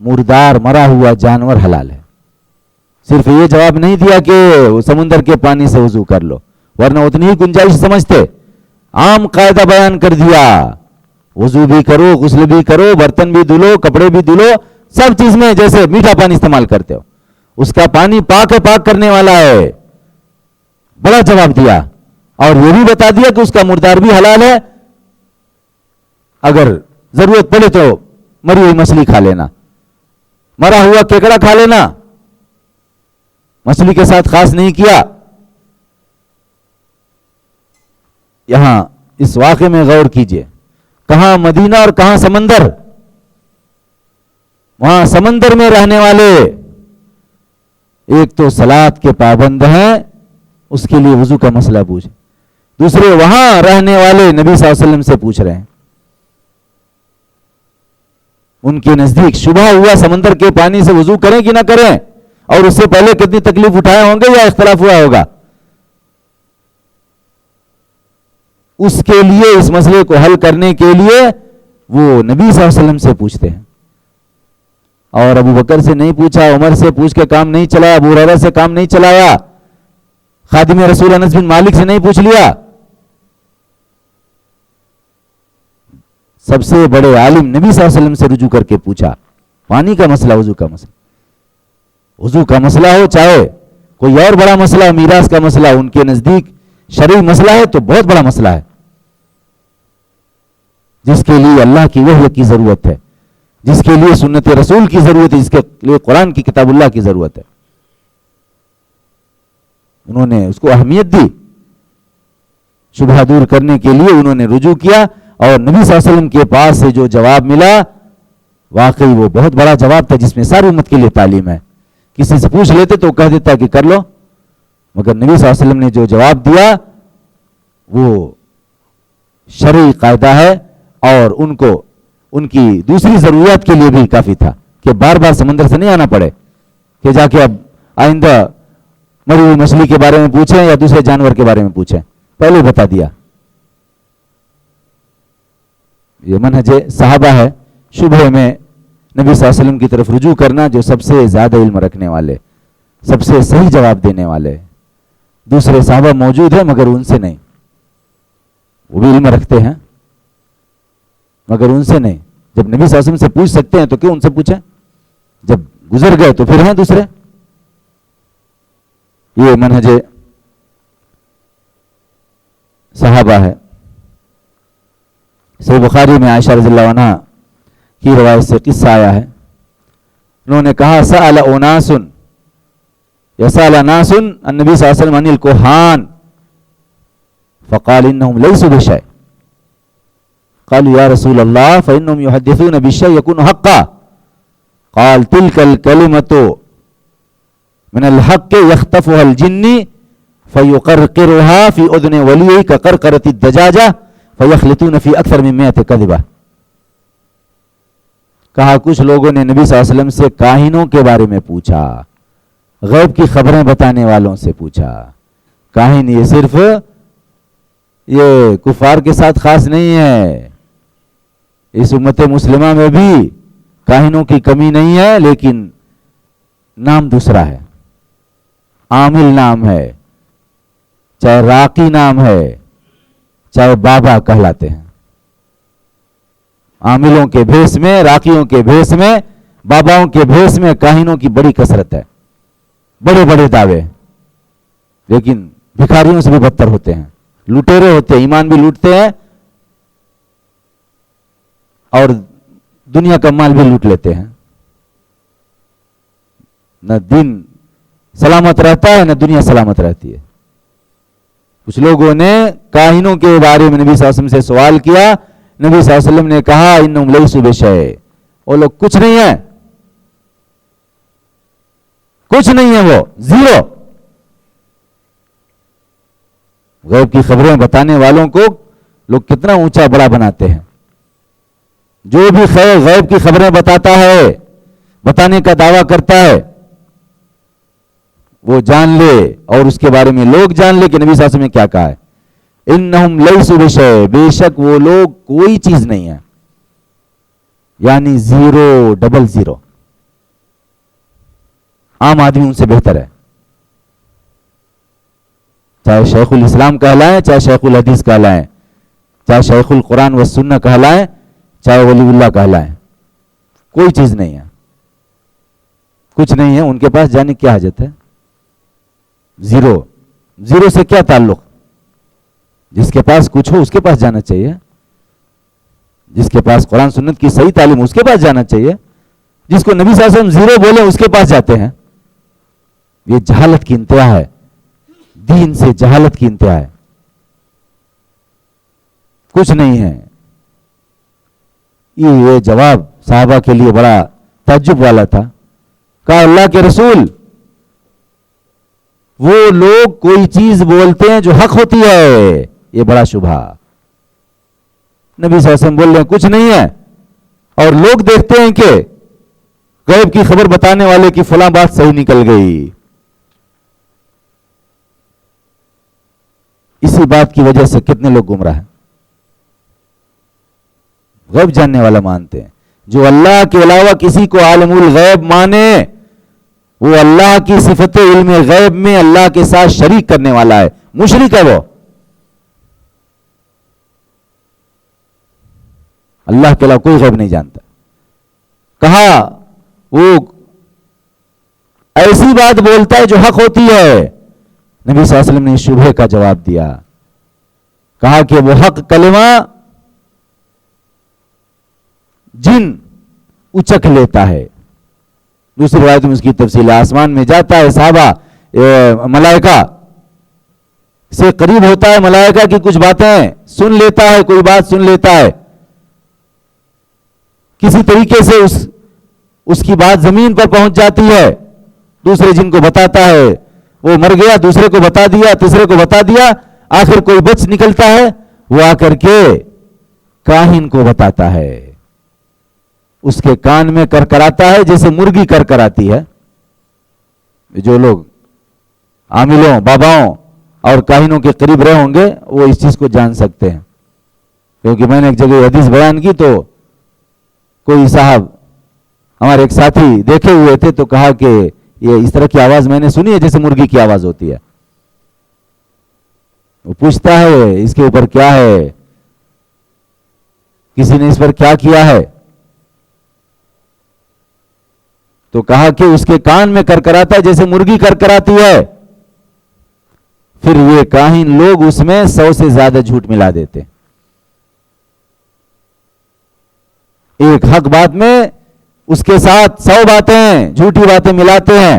مردار مرا ہوا جانور حلال ہے. صرف یہ جواب نہیں دیا کہ سمندر کے پانی سے وضو کر لو، ورنہ اتنی ہی گنجائش سمجھتے. عام قاعدہ بیان کر دیا، وضو بھی کرو، غسل بھی کرو، برتن بھی دھلو، کپڑے بھی دھلو، سب چیز میں جیسے میٹھا پانی استعمال کرتے ہو، اس کا پانی پاک ہے، پاک کرنے والا ہے. بڑا جواب دیا، اور یہ بھی بتا دیا کہ اس کا مردار بھی حلال ہے. اگر ضرورت پڑے تو مری ہوئی مچھلی کھا لینا، مرا ہوا کیکڑا کھا لینا، مچھلی کے ساتھ خاص نہیں کیا. یہاں اس واقعے میں غور کیجئے، کہاں مدینہ اور کہاں سمندر. وہاں سمندر میں رہنے والے ایک تو صلاۃ کے پابند ہیں، اس کے لیے وضو کا مسئلہ پوچھے. دوسرے وہاں رہنے والے نبی صلی اللہ علیہ وسلم سے پوچھ رہے ہیں. ان کے نزدیک شبہ ہوا سمندر کے پانی سے وضو کریں کہ نہ کریں، اور اس سے پہلے کتنی تکلیف اٹھائے ہوں گے یا اختلاف ہوا ہوگا. اس کے لیے، اس مسئلے کو حل کرنے کے لیے وہ نبی صلی اللہ علیہ وسلم سے پوچھتے ہیں. اور ابو بکر سے نہیں پوچھا، عمر سے پوچھ کے کام نہیں چلایا، ابو ہریرہ سے کام نہیں چلایا، خادم رسول انس بن مالک سے نہیں پوچھ لیا. سب سے بڑے عالم نبی صلی اللہ علیہ وسلم سے رجوع کر کے پوچھا. پانی کا مسئلہ، وضو کا مسئلہ، وضو کا مسئلہ ہو چاہے کوئی اور بڑا مسئلہ، میراث کا مسئلہ، ان کے نزدیک شرعی مسئلہ ہے تو بہت بڑا مسئلہ ہے، جس کے لیے اللہ کی وحی کی ضرورت ہے، جس کے لیے سنت رسول کی ضرورت ہے، جس کے لیے قرآن کی کتاب اللہ کی ضرورت ہے. انہوں نے اس کو اہمیت دی. شبہ دور کرنے کے لیے انہوں نے رجوع کیا، اور نبی صلی اللہ علیہ وسلم کے پاس سے جو جواب ملا واقعی وہ بہت بڑا جواب تھا، جس میں ساری امت کے لیے تعلیم ہے. کسی سے پوچھ لیتے تو کہہ دیتا کہ کر لو، مگر نبی صلی اللہ علیہ وسلم نے جو جواب دیا وہ شرعی قاعدہ ہے، اور ان کو ان کی دوسری ضروریات کے لیے بھی کافی تھا کہ بار بار سمندر سے نہیں آنا پڑے کہ جا کے اب آئندہ مری ہوئی مچھلی کے بارے میں پوچھیں یا دوسرے جانور کے بارے میں پوچھیں. پہلے بتا دیا. یہ منہج صحابہ ہے، شبہ میں نبی صلی اللہ علیہ وسلم کی طرف رجوع کرنا، جو سب سے زیادہ علم رکھنے والے، سب سے صحیح جواب دینے والے. دوسرے صحابہ موجود ہیں مگر ان سے نہیں، وہ بھی علم رکھتے ہیں مگر ان سے نہیں. جب نبی صلی اللہ علیہ وسلم سے پوچھ سکتے ہیں تو کیوں ان سے پوچھیں؟ جب گزر گئے تو پھر ہیں دوسرے. یہ منہج صحابہ ہے. صحیح بخاری میں عائشہ رضی اللہ عنہ کی روایت سے قصہ آیا ہے. انہوں نے کہا سأل اناس یسأل ناس النبی صلی اللہ علیہ وسلم عن الکہان فقال انہم لیسوا بشیء قالوا یا رسول اللہ فانہم یحدثون بالشیء یکون حقا قال تلک الکلمۃ من الحق یخطفها الجنی فیقرقرها فی اذن ولیہ کقرقرۃ الدجاجہ فیخلطون فی اکثر من 100 کذبہ. کہا کچھ لوگوں نے نبی صلی اللہ علیہ وسلم سے کاہنوں کے بارے میں پوچھا، غیب کی خبریں بتانے والوں سے پوچھا. کاہن یہ صرف یہ کفار کے ساتھ خاص نہیں ہے، اس امت مسلمہ میں بھی کاہنوں کی کمی نہیں ہے، لیکن نام دوسرا ہے، عامل نام ہے، چاہے راقی نام ہے، چاہے بابا کہلاتے ہیں. عاملوں کے بھیس میں، راقیوں کے بھیس میں، باباؤں کے بھیس میں کاہنوں کی بڑی کثرت ہے. بڑے بڑے دعوے، لیکن بھکاریوں سے بھی بدتر ہوتے ہیں، لٹیرے ہوتے ہیں، ایمان بھی لوٹتے ہیں اور دنیا کا مال بھی لوٹ لیتے ہیں. نہ دین سلامت رہتا ہے نہ دنیا سلامت رہتی ہے. کچھ لوگوں نے کاہنوں کے بارے میں نبی صلی اللہ علیہ وسلم سے سوال کیا. نبی صلی اللہ علیہ وسلم نے کہا انہم لیسوا بشیء، وہ لوگ کچھ نہیں ہیں، کچھ نہیں ہے، وہ زیرو. غیب کی خبریں بتانے والوں کو لوگ کتنا اونچا بڑا بناتے ہیں. جو بھی غیب کی خبریں بتاتا ہے, بتانے کا دعویٰ کرتا ہے, وہ جان لے اور اس کے بارے میں لوگ جان لے کہ نبی صلی اللہ علیہ وسلم نے کیا کہا ہے. انہم لیسوا بشیء, بے شک وہ لوگ کوئی چیز نہیں ہے, یعنی 000. عام آدمی ان سے بہتر ہے, چاہے شیخ الاسلام کہلائیں, چاہے شیخ الحدیث کہلائیں, چاہے شیخ القرآن والسنہ کہلائیں, چاہے ولی اللہ کہلائیں, کوئی چیز نہیں ہے, کچھ نہیں ہے. ان کے پاس جانے کی کیا حاجت ہے؟ زیرو سے کیا تعلق؟ جس کے پاس کچھ ہو اس کے پاس جانا چاہیے, جس کے پاس قرآن سنت کی صحیح تعلیم اس کے پاس جانا چاہیے. جس کو نبی صلی اللہ علیہ وسلم زیرو بولے اس کے پاس جاتے ہیں. یہ جہالت کی انتہا ہے, دین سے جہالت کی انتہا ہے. کچھ نہیں ہے. یہ جواب صحابہ کے لیے بڑا تعجب والا تھا. کہا اللہ کے رسول, وہ لوگ کوئی چیز بولتے ہیں جو حق ہوتی ہے, یہ بڑا شبہ. نبی صلی اللہ علیہ وسلم بول رہے ہیں کچھ نہیں ہے, اور لوگ دیکھتے ہیں کہ غیب کی خبر بتانے والے کی فلاں بات صحیح نکل گئی. اسی بات کی وجہ سے کتنے لوگ گمراہ ہیں. غیب جاننے والا مانتے ہیں. جو اللہ کے علاوہ کسی کو عالم الغیب مانے وہ اللہ کی صفت علم غیب میں اللہ کے ساتھ شریک کرنے والا ہے, مشرک ہے. وہ اللہ کے علاوہ کوئی غیب نہیں جانتا. کہا وہ ایسی بات بولتا ہے جو حق ہوتی ہے. نبی صلی اللہ علیہ وسلم نے شبہے کا جواب دیا. کہا کہ وہ حق کلمہ جن اچک لیتا ہے. دوسری روایت میں اس کی تفصیل, آسمان میں جاتا ہے, صحابہ ملائکہ سے قریب ہوتا ہے, ملائکہ کی کچھ باتیں سن لیتا ہے, کوئی بات سن لیتا ہے, کسی طریقے سے اس کی بات زمین پر پہنچ جاتی ہے, دوسرے جن کو بتاتا ہے, وہ مر گیا, دوسرے کو بتا دیا, تیسرے کو بتا دیا, آخر کوئی بچ نکلتا ہے, وہ آ کر کے کاہن کو بتاتا ہے. اس کے کان میں کرکراتا ہے جیسے مرغی کرکراتی ہے. جو لوگ عاملوں, باباؤں اور کاہنوں کے قریب رہے ہوں گے وہ اس چیز کو جان سکتے ہیں. کیونکہ میں نے ایک جگہ حدیث بیان کی تو کوئی صاحب ہمارے ایک ساتھی دیکھے ہوئے تھے, تو کہا کہ یہ اس طرح کی آواز میں نے سنی ہے جیسے مرغی کی آواز ہوتی ہے. وہ پوچھتا ہے اس کے اوپر کیا ہے, کسی نے اس پر کیا کیا ہے؟ تو کہا کہ اس کے کان میں کرکراتا ہے جیسے مرغی کرکراتی ہے. پھر یہ کاہن لوگ اس میں 100 سے زیادہ جھوٹ ملا دیتے. ایک حق بات میں اس کے ساتھ 100 باتیں, جھوٹی باتیں ملاتے ہیں,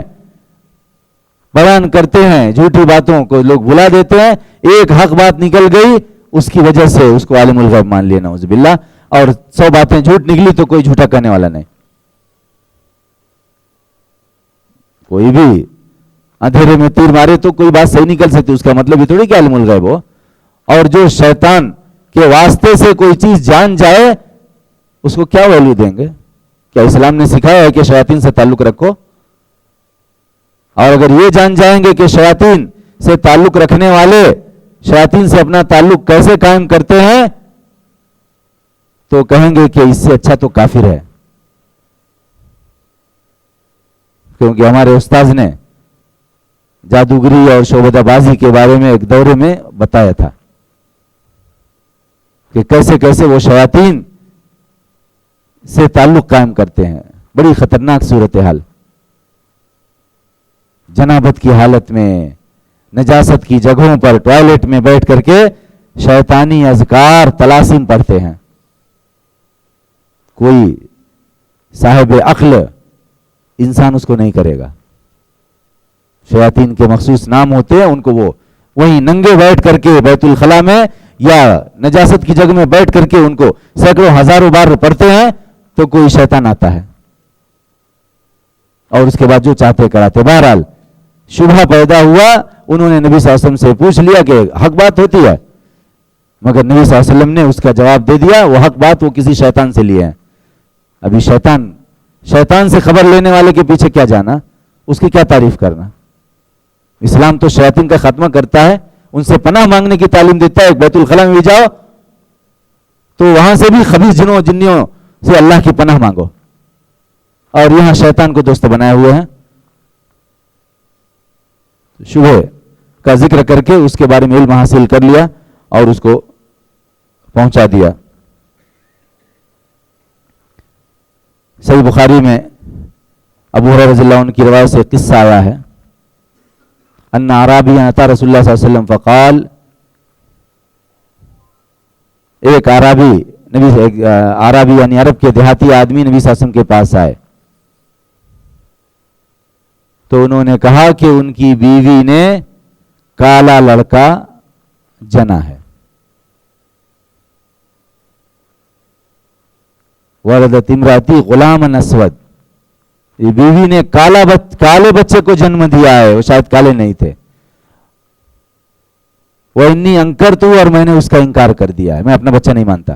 بیان کرتے ہیں, جھوٹی باتوں کو لوگ بلا دیتے ہیں. ایک حق بات نکل گئی, اس کی وجہ سے اس کو عالم الغیب مان لینا, نعوذ باللہ, اور 100 باتیں جھوٹ نکلی تو کوئی جھوٹا کہنے والا نہیں. کوئی بھی اندھیرے میں تیر مارے تو کوئی بات صحیح نکل سکتی, اس کا مطلب یہ تھوڑی کہ عالم الغیب ہو. اور جو شیطان کے واسطے سے کوئی چیز جان جائے اس کو کیا ویلیو دیں گے؟ کیا اسلام نے سکھایا ہے کہ شیاطین سے تعلق رکھو؟ اور اگر یہ جان جائیں گے کہ شیاطین سے تعلق رکھنے والے شیاطین سے اپنا تعلق کیسے قائم کرتے ہیں تو کہیں گے کہ اس سے اچھا تو کافر ہے. کیونکہ ہمارے استاذ نے جادوگری اور شعبدہ بازی کے بارے میں ایک دورے میں بتایا تھا کہ کیسے کیسے وہ شیاطین سے تعلق قائم کرتے ہیں. بڑی خطرناک صورتحال. جنابت کی حالت میں, نجاست کی جگہوں پر, ٹوائلٹ میں بیٹھ کر کے شیطانی اذکار طلاسم پڑھتے ہیں. کوئی صاحب عقل انسان اس کو نہیں کرے گا. شیاطین کے مخصوص نام ہوتے ہیں, ان کو وہ وہیں ننگے بیٹھ کر کے بیت الخلا میں یا نجاست کی جگہ میں بیٹھ کر کے ان کو سینکڑوں ہزاروں بار پڑھتے ہیں تو کوئی شیطان آتا ہے اور اس کے بعد جو چاہتے کراتے. بہرحال شبہ پیدا ہوا, انہوں نے نبی صلی اللہ علیہ وسلم سے پوچھ لیا کہ حق بات ہوتی ہے، مگر نبی صلی اللہ علیہ وسلم نے اس کا جواب دے دیا وہ حق بات وہ کسی شیطان سے لیے ہیں. ابھی شیطان سے خبر لینے والے کے پیچھے کیا جانا، اس کی کیا تعریف کرنا. اسلام تو شیاطین کا خاتمہ کرتا ہے، ان سے پناہ مانگنے کی تعلیم دیتا ہے. ایک بیت الخلا میں بھی جاؤ تو وہاں سے بھی خبیث جنوں جنیوں سے اللہ کی پناہ مانگو، اور یہاں شیطان کو دوست بنائے ہوئے ہیں. شبہ کا ذکر کر کے اس کے بارے میں علم حاصل کر لیا اور اس کو پہنچا دیا. صحیح بخاری میں ابو ہریرہ رضی اللہ عنہ کی روایت سے قصہ آیا ہے، ان اعرابیًا اتی رسول اللہ صلی اللہ علیہ وسلم فقال، ایک عربی یعنی عرب کے دیہاتی آدمی نبی صلی اللہ علیہ وسلم کے پاس آئے تو انہوں نے کہا کہ ان کی بیوی نے کالا لڑکا جنا ہے. ولدت امراتی غلاما اسود، یہ بیوی نے کالے بچے کو جنم دیا ہے، وہ شاید کالے نہیں تھے. وہ انی انکرت، اور میں نے اس کا انکار کر دیا ہے، میں اپنا بچہ نہیں مانتا.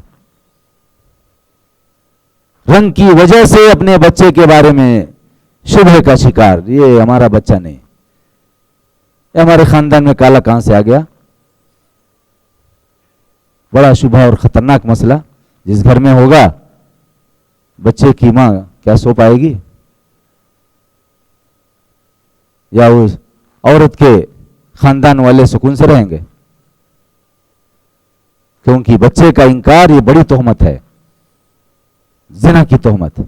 رنگ کی وجہ سے اپنے بچے کے بارے میں شبہ کا شکار، یہ ہمارا بچہ نہیں، یہ ہمارے خاندان میں کالا کہاں سے آ گیا. بڑا شبہ اور خطرناک مسئلہ. جس گھر میں ہوگا بچے کی ماں کیا سو پائے گی، یا اس عورت کے خاندان والے سکون سے رہیں گے؟ کیونکہ بچے کا انکار یہ بڑی تہمت ہے، زنا کی تہمت.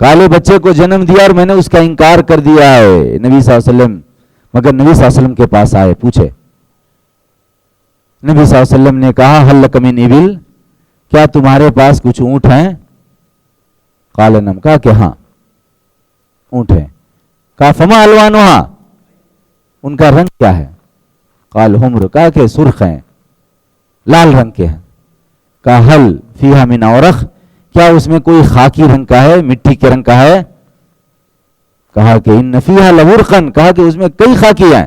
کالے بچے کو جنم دیا اور میں نے اس کا انکار کر دیا ہے. نبی صلی اللہ علیہ وسلم، مگر نبی صلی اللہ علیہ وسلم کے پاس آئے، پوچھے. نبی صلی اللہ علیہ وسلم نے کہا ہل لک من ابل، کیا تمہارے پاس کچھ اونٹ ہیں؟ قال نعم، کہا کہ ہاں اونٹ ہیں. کہا فما الوانھا، ان کا رنگ کیا ہے؟ قال حمر، کہا کہ سرخ ہیں، لال رنگ کے ہیں. کہا حل فیہا من اورخ، کیا اس میں کوئی خاکی رنگ کا ہے، مٹی کے رنگ کا ہے؟ کہا کہ ان فیہا لورقن، کہا کہ اس میں کئی خاکی ہیں،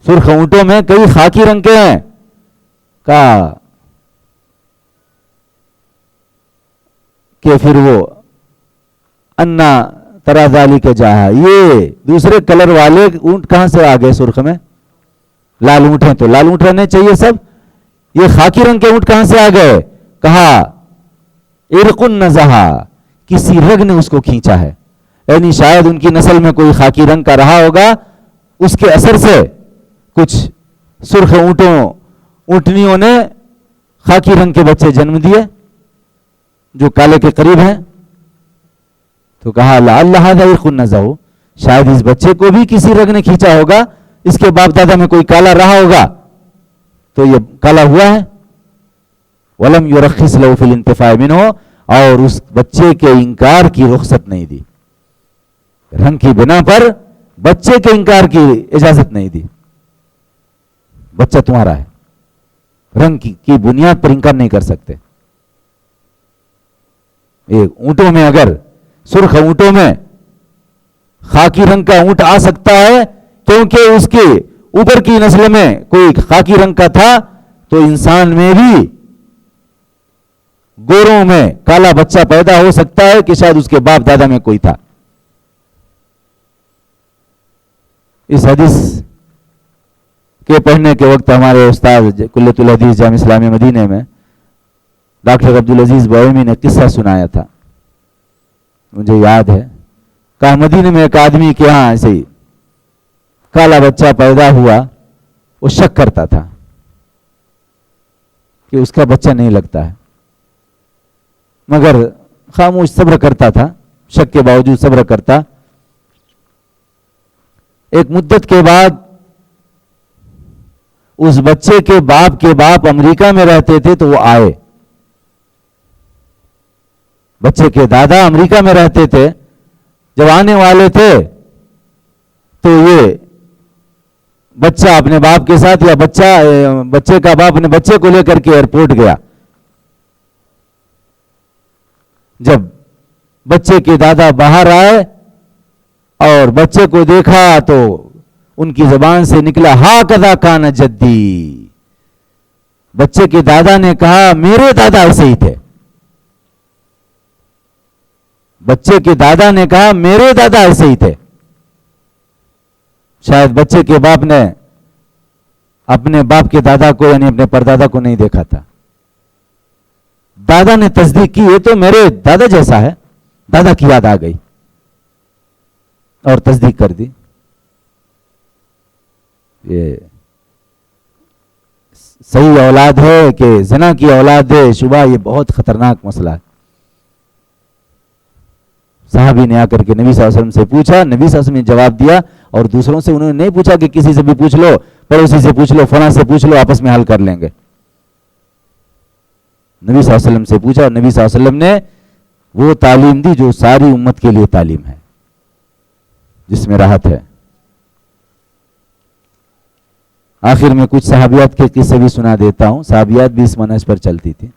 سرخ اونٹوں میں کئی خاکی رنگ کے ہیں. کہا کہ پھر وہ انا ترا ذالک جاہا، یہ دوسرے کلر والے اونٹ کہاں سے آ گئے سرخ میں؟ لال اونٹ ہیں تو لال اونٹ رہنے چاہیے سب، یہ خاکی رنگ کے اونٹ کہاں سے آ گئے؟ کہا ارق نزہا، کسی رگ نے اس کو کھینچا ہے، یعنی شاید ان کی نسل میں کوئی خاکی رنگ کا رہا ہوگا، اس کے اثر سے کچھ سرخ اونٹنیوں نے خاکی رنگ کے بچے جنم دیے جو کالے کے قریب ہیں. تو کہا لعل ھذا ارق نزہ، شاید اس بچے کو بھی کسی رگ نے کھینچا ہوگا، اس کے باپ دادا میں کوئی کالا رہا ہوگا تو یہ کالا ہوا ہے. ولم یرخص له فی الانتفاع منہ، اور اس بچے کے انکار کی رخصت نہیں دی، رنگ کی بنا پر بچے کے انکار کی اجازت نہیں دی. بچہ تمہارا ہے، رنگ کی بنیاد پر انکار نہیں کر سکتے. ایک اونٹوں میں اگر سرخ اونٹوں میں خاکی رنگ کا اونٹ آ سکتا ہے کیونکہ اس کے اوپر کی نسل میں کوئی خاکی رنگ کا تھا، تو انسان میں بھی گوروں میں کالا بچہ پیدا ہو سکتا ہے کہ شاید اس کے باپ دادا میں کوئی تھا. اس حدیث کے پڑھنے کے وقت ہمارے استاد کلیۃ الحدیث جامعہ اسلامیہ مدینہ میں ڈاکٹر عبدالعزیز بوئیمی نے قصہ سنایا تھا، مجھے یاد ہے. کہا مدینہ میں ایک آدمی کے ہاں ایسے ہی کالا بچہ پیدا ہوا، وہ شک کرتا تھا کہ اس کا بچہ نہیں لگتا ہے، مگر خاموش صبر کرتا تھا، شک کے باوجود صبر کرتا. ایک مدت کے بعد اس بچے کے باپ امریکہ میں رہتے تھے تو وہ آئے. بچے کے دادا امریکہ میں رہتے تھے، جب آنے والے تھے تو یہ بچہ اپنے باپ کے ساتھ، یا بچے کا باپ اپنے بچے کو لے کر کے ایئرپورٹ گیا. جب بچے کے دادا باہر آئے اور بچے کو دیکھا تو ان کی زبان سے نکلا ہاکذا کان جدی. بچے کے دادا نے کہا میرے دادا ایسے ہی تھے. بچے کے دادا نے کہا میرے دادا ایسے ہی تھے. شاید بچے کے باپ نے اپنے باپ کے دادا کو یعنی اپنے پردادا کو نہیں دیکھا تھا. دادا نے تصدیق کی یہ تو میرے دادا جیسا ہے. دادا کی یاد آ گئی اور تصدیق کر دی. یہ صحیح اولاد ہے کہ زنا کی اولاد ہے شبہ، یہ بہت خطرناک مسئلہ ہے. صحابی نے آ کر کے نبی صلی اللہ علیہ وسلم سے پوچھا، نبی صلی اللہ علیہ وسلم نے جواب دیا. اور دوسروں سے انہوں نے نہیں پوچھا کہ کسی سے بھی پوچھ لو، پڑوسی سے پوچھ لو، فلاں سے پوچھ لو، آپس میں حل کر لیں گے. نبی صلی اللہ علیہ وسلم سے پوچھا اور نبی صلی اللہ علیہ وسلم نے وہ تعلیم دی جو ساری امت کے لیے تعلیم ہے، جس میں راحت ہے. آخر میں کچھ صحابیات کے قصے بھی سنا دیتا ہوں. صحابیات بھی اس منہج پر چلتی تھی،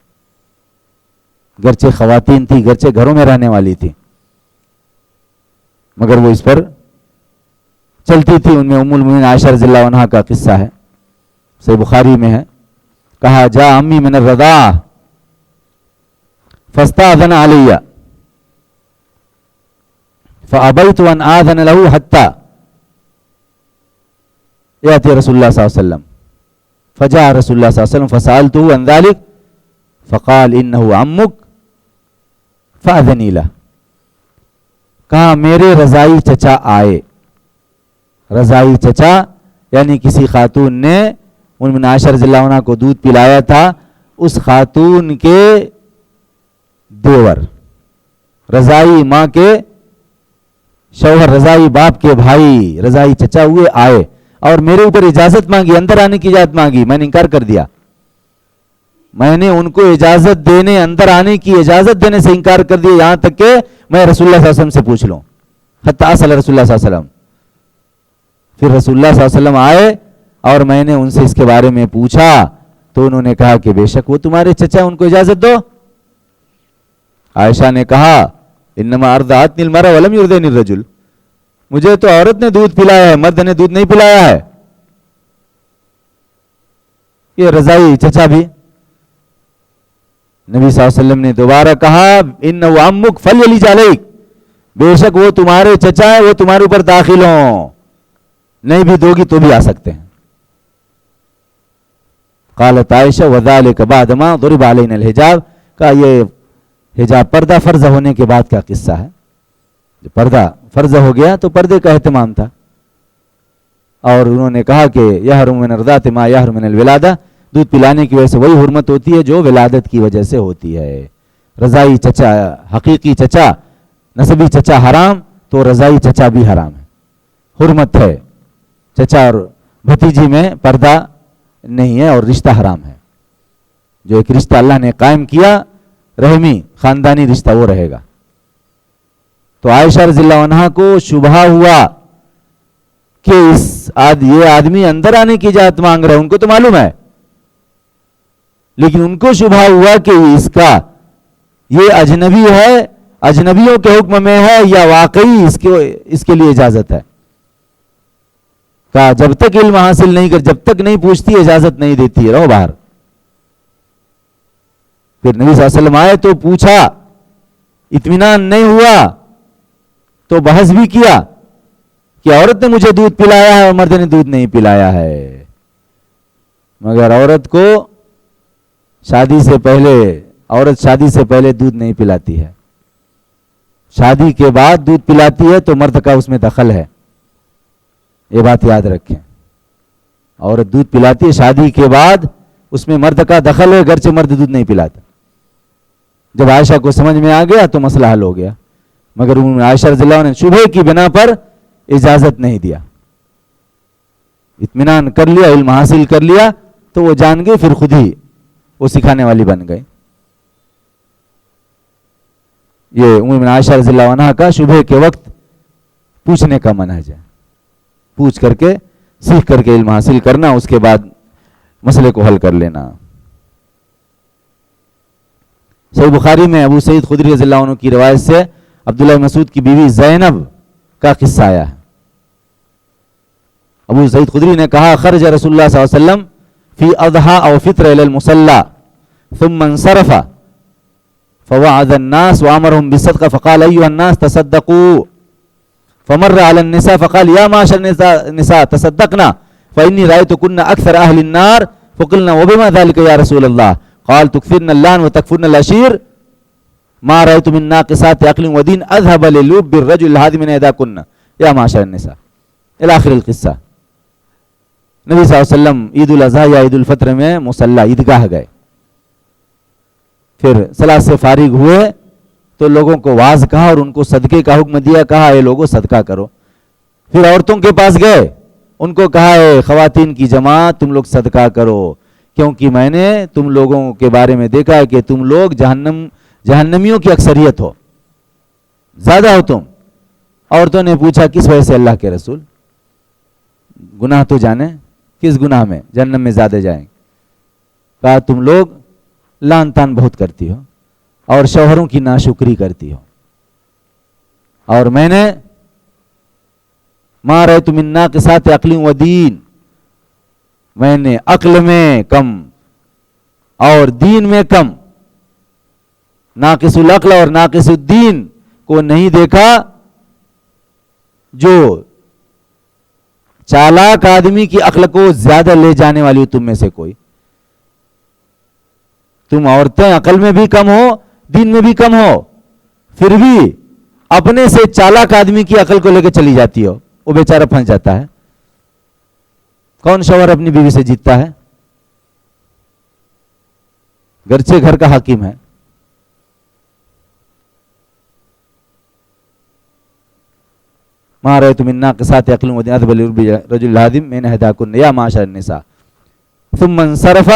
گرچہ خواتین تھی، گرچہ گھروں میں رہنے والی تھی، مگر وہ اس پر چلتی تھی. ان میں ام المؤمنین عائشہ رضی اللہ عنہا کا قصہ ہے، صحیح بخاری میں ہے. کہا جا امی من الرضاعہ فاستاذن علی فابیت ان آذن له حتی یاتی رسول اللہ صلی اللہ علیہ وسلم فجاء رسول اللہ صلی اللہ علیہ وسلم فسألته عن ذلك فقال انه عمک فاذنی له. کہا میرے رضائی چچا آئے. رضائی چچا یعنی کسی خاتون نے ان عائشہ رضی اللہ عنہ کو دودھ پلایا تھا، اس خاتون کے دیور، رضائی ماں کے شوہر، رضائی باپ کے بھائی، رضائی چچا ہوئے آئے اور میرے اوپر اجازت مانگی، اندر آنے کی اجازت مانگی. میں نے انکار کر دیا. میں نے ان کو اجازت دینے، اندر آنے کی اجازت دینے سے انکار کر دیا، یہاں تک کہ میں رسول اللہ صلی اللہ علیہ وسلم سے پوچھ لوں. حتی اصل رسول اللہ صلی اللہ علیہ وسلم. پھر رسول اللہ صلی اللہ علیہ وسلم آئے اور میں نے ان سے اس کے بارے میں پوچھا تو انہوں نے کہا کہ بے شک وہ تمہارے چچا، ان کو اجازت دو. عائشہ نے کہا انما ارضعتنی المرأة ولم یرضعنی الرجل، مجھے تو عورت نے دودھ پلایا ہے، مرد نے دودھ نہیں پلایا ہے. یہ رضائی چچا بھی. نبی صلی اللہ علیہ وسلم نے دوبارہ کہا انہ عمک فلیلج علیک، بے شک وہ تمہارے چچا ہے، وہ تمہارے اوپر داخل ہوں، نہیں بھی دو گی تو بھی آ سکتے ہیں. قالت عائشہ وذالک بعد ما ضرب علینا الحجاب، کہا یہ حجاب پردہ فرض ہونے کے بعد کا قصہ ہے. جب پردہ فرض ہو گیا تو پردے کا اہتمام تھا. اور انہوں نے کہا کہ یحرم من الرضاعۃ ما یحرم من الولادہ، دودھ پلانے کی وجہ سے وہی حرمت ہوتی ہے جو ولادت کی وجہ سے ہوتی ہے. رضائی چچا، حقیقی چچا، نسبی چچا حرام تو رضائی چچا بھی حرام ہے، حرمت ہے. چچا اور بھتیجی میں پردہ نہیں ہے اور رشتہ حرام ہے. جو ایک رشتہ اللہ نے قائم کیا رحمی خاندانی رشتہ وہ رہے گا. تو عائشہ رضی اللہ عنہا کو شبہ ہوا کہ یہ آدمی اندر آنے کی اجازت مانگ رہا ہے، ان کو تو معلوم ہے، لیکن ان کو شبہ ہوا کہ اس کا یہ اجنبی ہے، اجنبیوں کے حکم میں ہے یا واقعی اس کے لیے اجازت ہے. کہا جب تک علم حاصل نہیں کر، جب تک نہیں پوچھتی اجازت نہیں دیتی ہے، رہو باہر. پھر نبی صلی اللہ علیہ وسلم آئے تو پوچھا، اطمینان نہیں ہوا تو بحث بھی کیا کہ عورت نے مجھے دودھ پلایا ہے اور مرد نے دودھ نہیں پلایا ہے. مگر عورت کو شادی سے پہلے دودھ نہیں پلاتی ہے، شادی کے بعد دودھ پلاتی ہے تو مرد کا اس میں دخل ہے. یہ بات یاد رکھیں، عورت دودھ پلاتی ہے شادی کے بعد، اس میں مرد کا دخل ہے، گرچہ مرد دودھ نہیں پلاتا. جب عائشہ کو سمجھ میں آ گیا تو مسئلہ حل ہو گیا. مگر عائشہ رضی اللہ عنہ نے شبہ کی بنا پر اجازت نہیں دیا. اطمینان کر لیا، علم حاصل کر لیا تو وہ جان گئی، پھر خود ہی وہ سکھانے والی بن گئی. یہ ام عائشہ رضی اللہ عنہ کا شبہ کے وقت پوچھنے کا منہج ہے، پوچھ کر کے سیکھ کر کے علم حاصل کرنا، اس کے بعد مسئلے کو حل کر لینا. صحیح بخاری میں ابو سعید خدری رضی اللہ عنہ کی روایت سے عبداللہ مسعود کی بیوی زینب کا قصہ آیا ہے. ابو سعید خدری نے کہا خرج رسول اللہ صلی اللہ علیہ وسلم فی اضحى او فطر الى المصلى ثم انصرف فوعد الناس وامرهم بالصدقه فقال ايها الناس تصدقوا فمر على النساء فقال يا معشر النساء تصدقنا فاني رايتكن اكثر اهل النار فقلنا وبما ذلك يا رسول الله قال تكثرن اللعن وتكفرن العشير ما رايت من ناقصات عقل ودين اذهب للب الرجل هذه من ايداكن يا معشر النساء الى اخر القصه. نبی صلی اللہ علیہ وسلم عید الاضحیٰ یا عید الفطر میں مصلی عیدگاہ گئے، پھر صلاۃ سے فارغ ہوئے تو لوگوں کو واعظ کہا اور ان کو صدقے کا حکم دیا، کہا اے لوگوں صدقہ کرو. پھر عورتوں کے پاس گئے، ان کو کہا اے خواتین کی جماعت تم لوگ صدقہ کرو، کیونکہ میں نے تم لوگوں کے بارے میں دیکھا ہے کہ تم لوگ جہنمیوں کی اکثریت ہو، زیادہ ہو تم. عورتوں نے پوچھا کس وجہ سے اللہ کے رسول؟ گناہ تو جانے، کس گناہ میں جہنم میں زیادہ جائیں؟ کہا تم لوگ لعن طعن بہت کرتی ہو اور شوہروں کی ناشکری کرتی ہو، اور میں نے ما رأیت من ناقصات عقل و دین، میں نے عقل میں کم اور دین میں کم، ناقص العقل اور ناقص الدین کو نہیں دیکھا. جو چالاک آدمی کی عقل کو زیادہ لے جانے والی ہو تم میں سے کوئی. تم عورتیں عقل میں بھی کم ہو، دین میں بھی کم ہو، پھر بھی اپنے سے چالاک آدمی کی عقل کو لے کے چلی جاتی ہو، وہ بیچارہ پھنس جاتا ہے. کون شوہر اپنی بیوی سے جیتتا ہے؟ گرچہ گھر کا حاکم ہے. ما رأيت من ناقصات عقل ودين أذهب للرجل الهادم من إحداكن يا معشر النساء ثم انصرف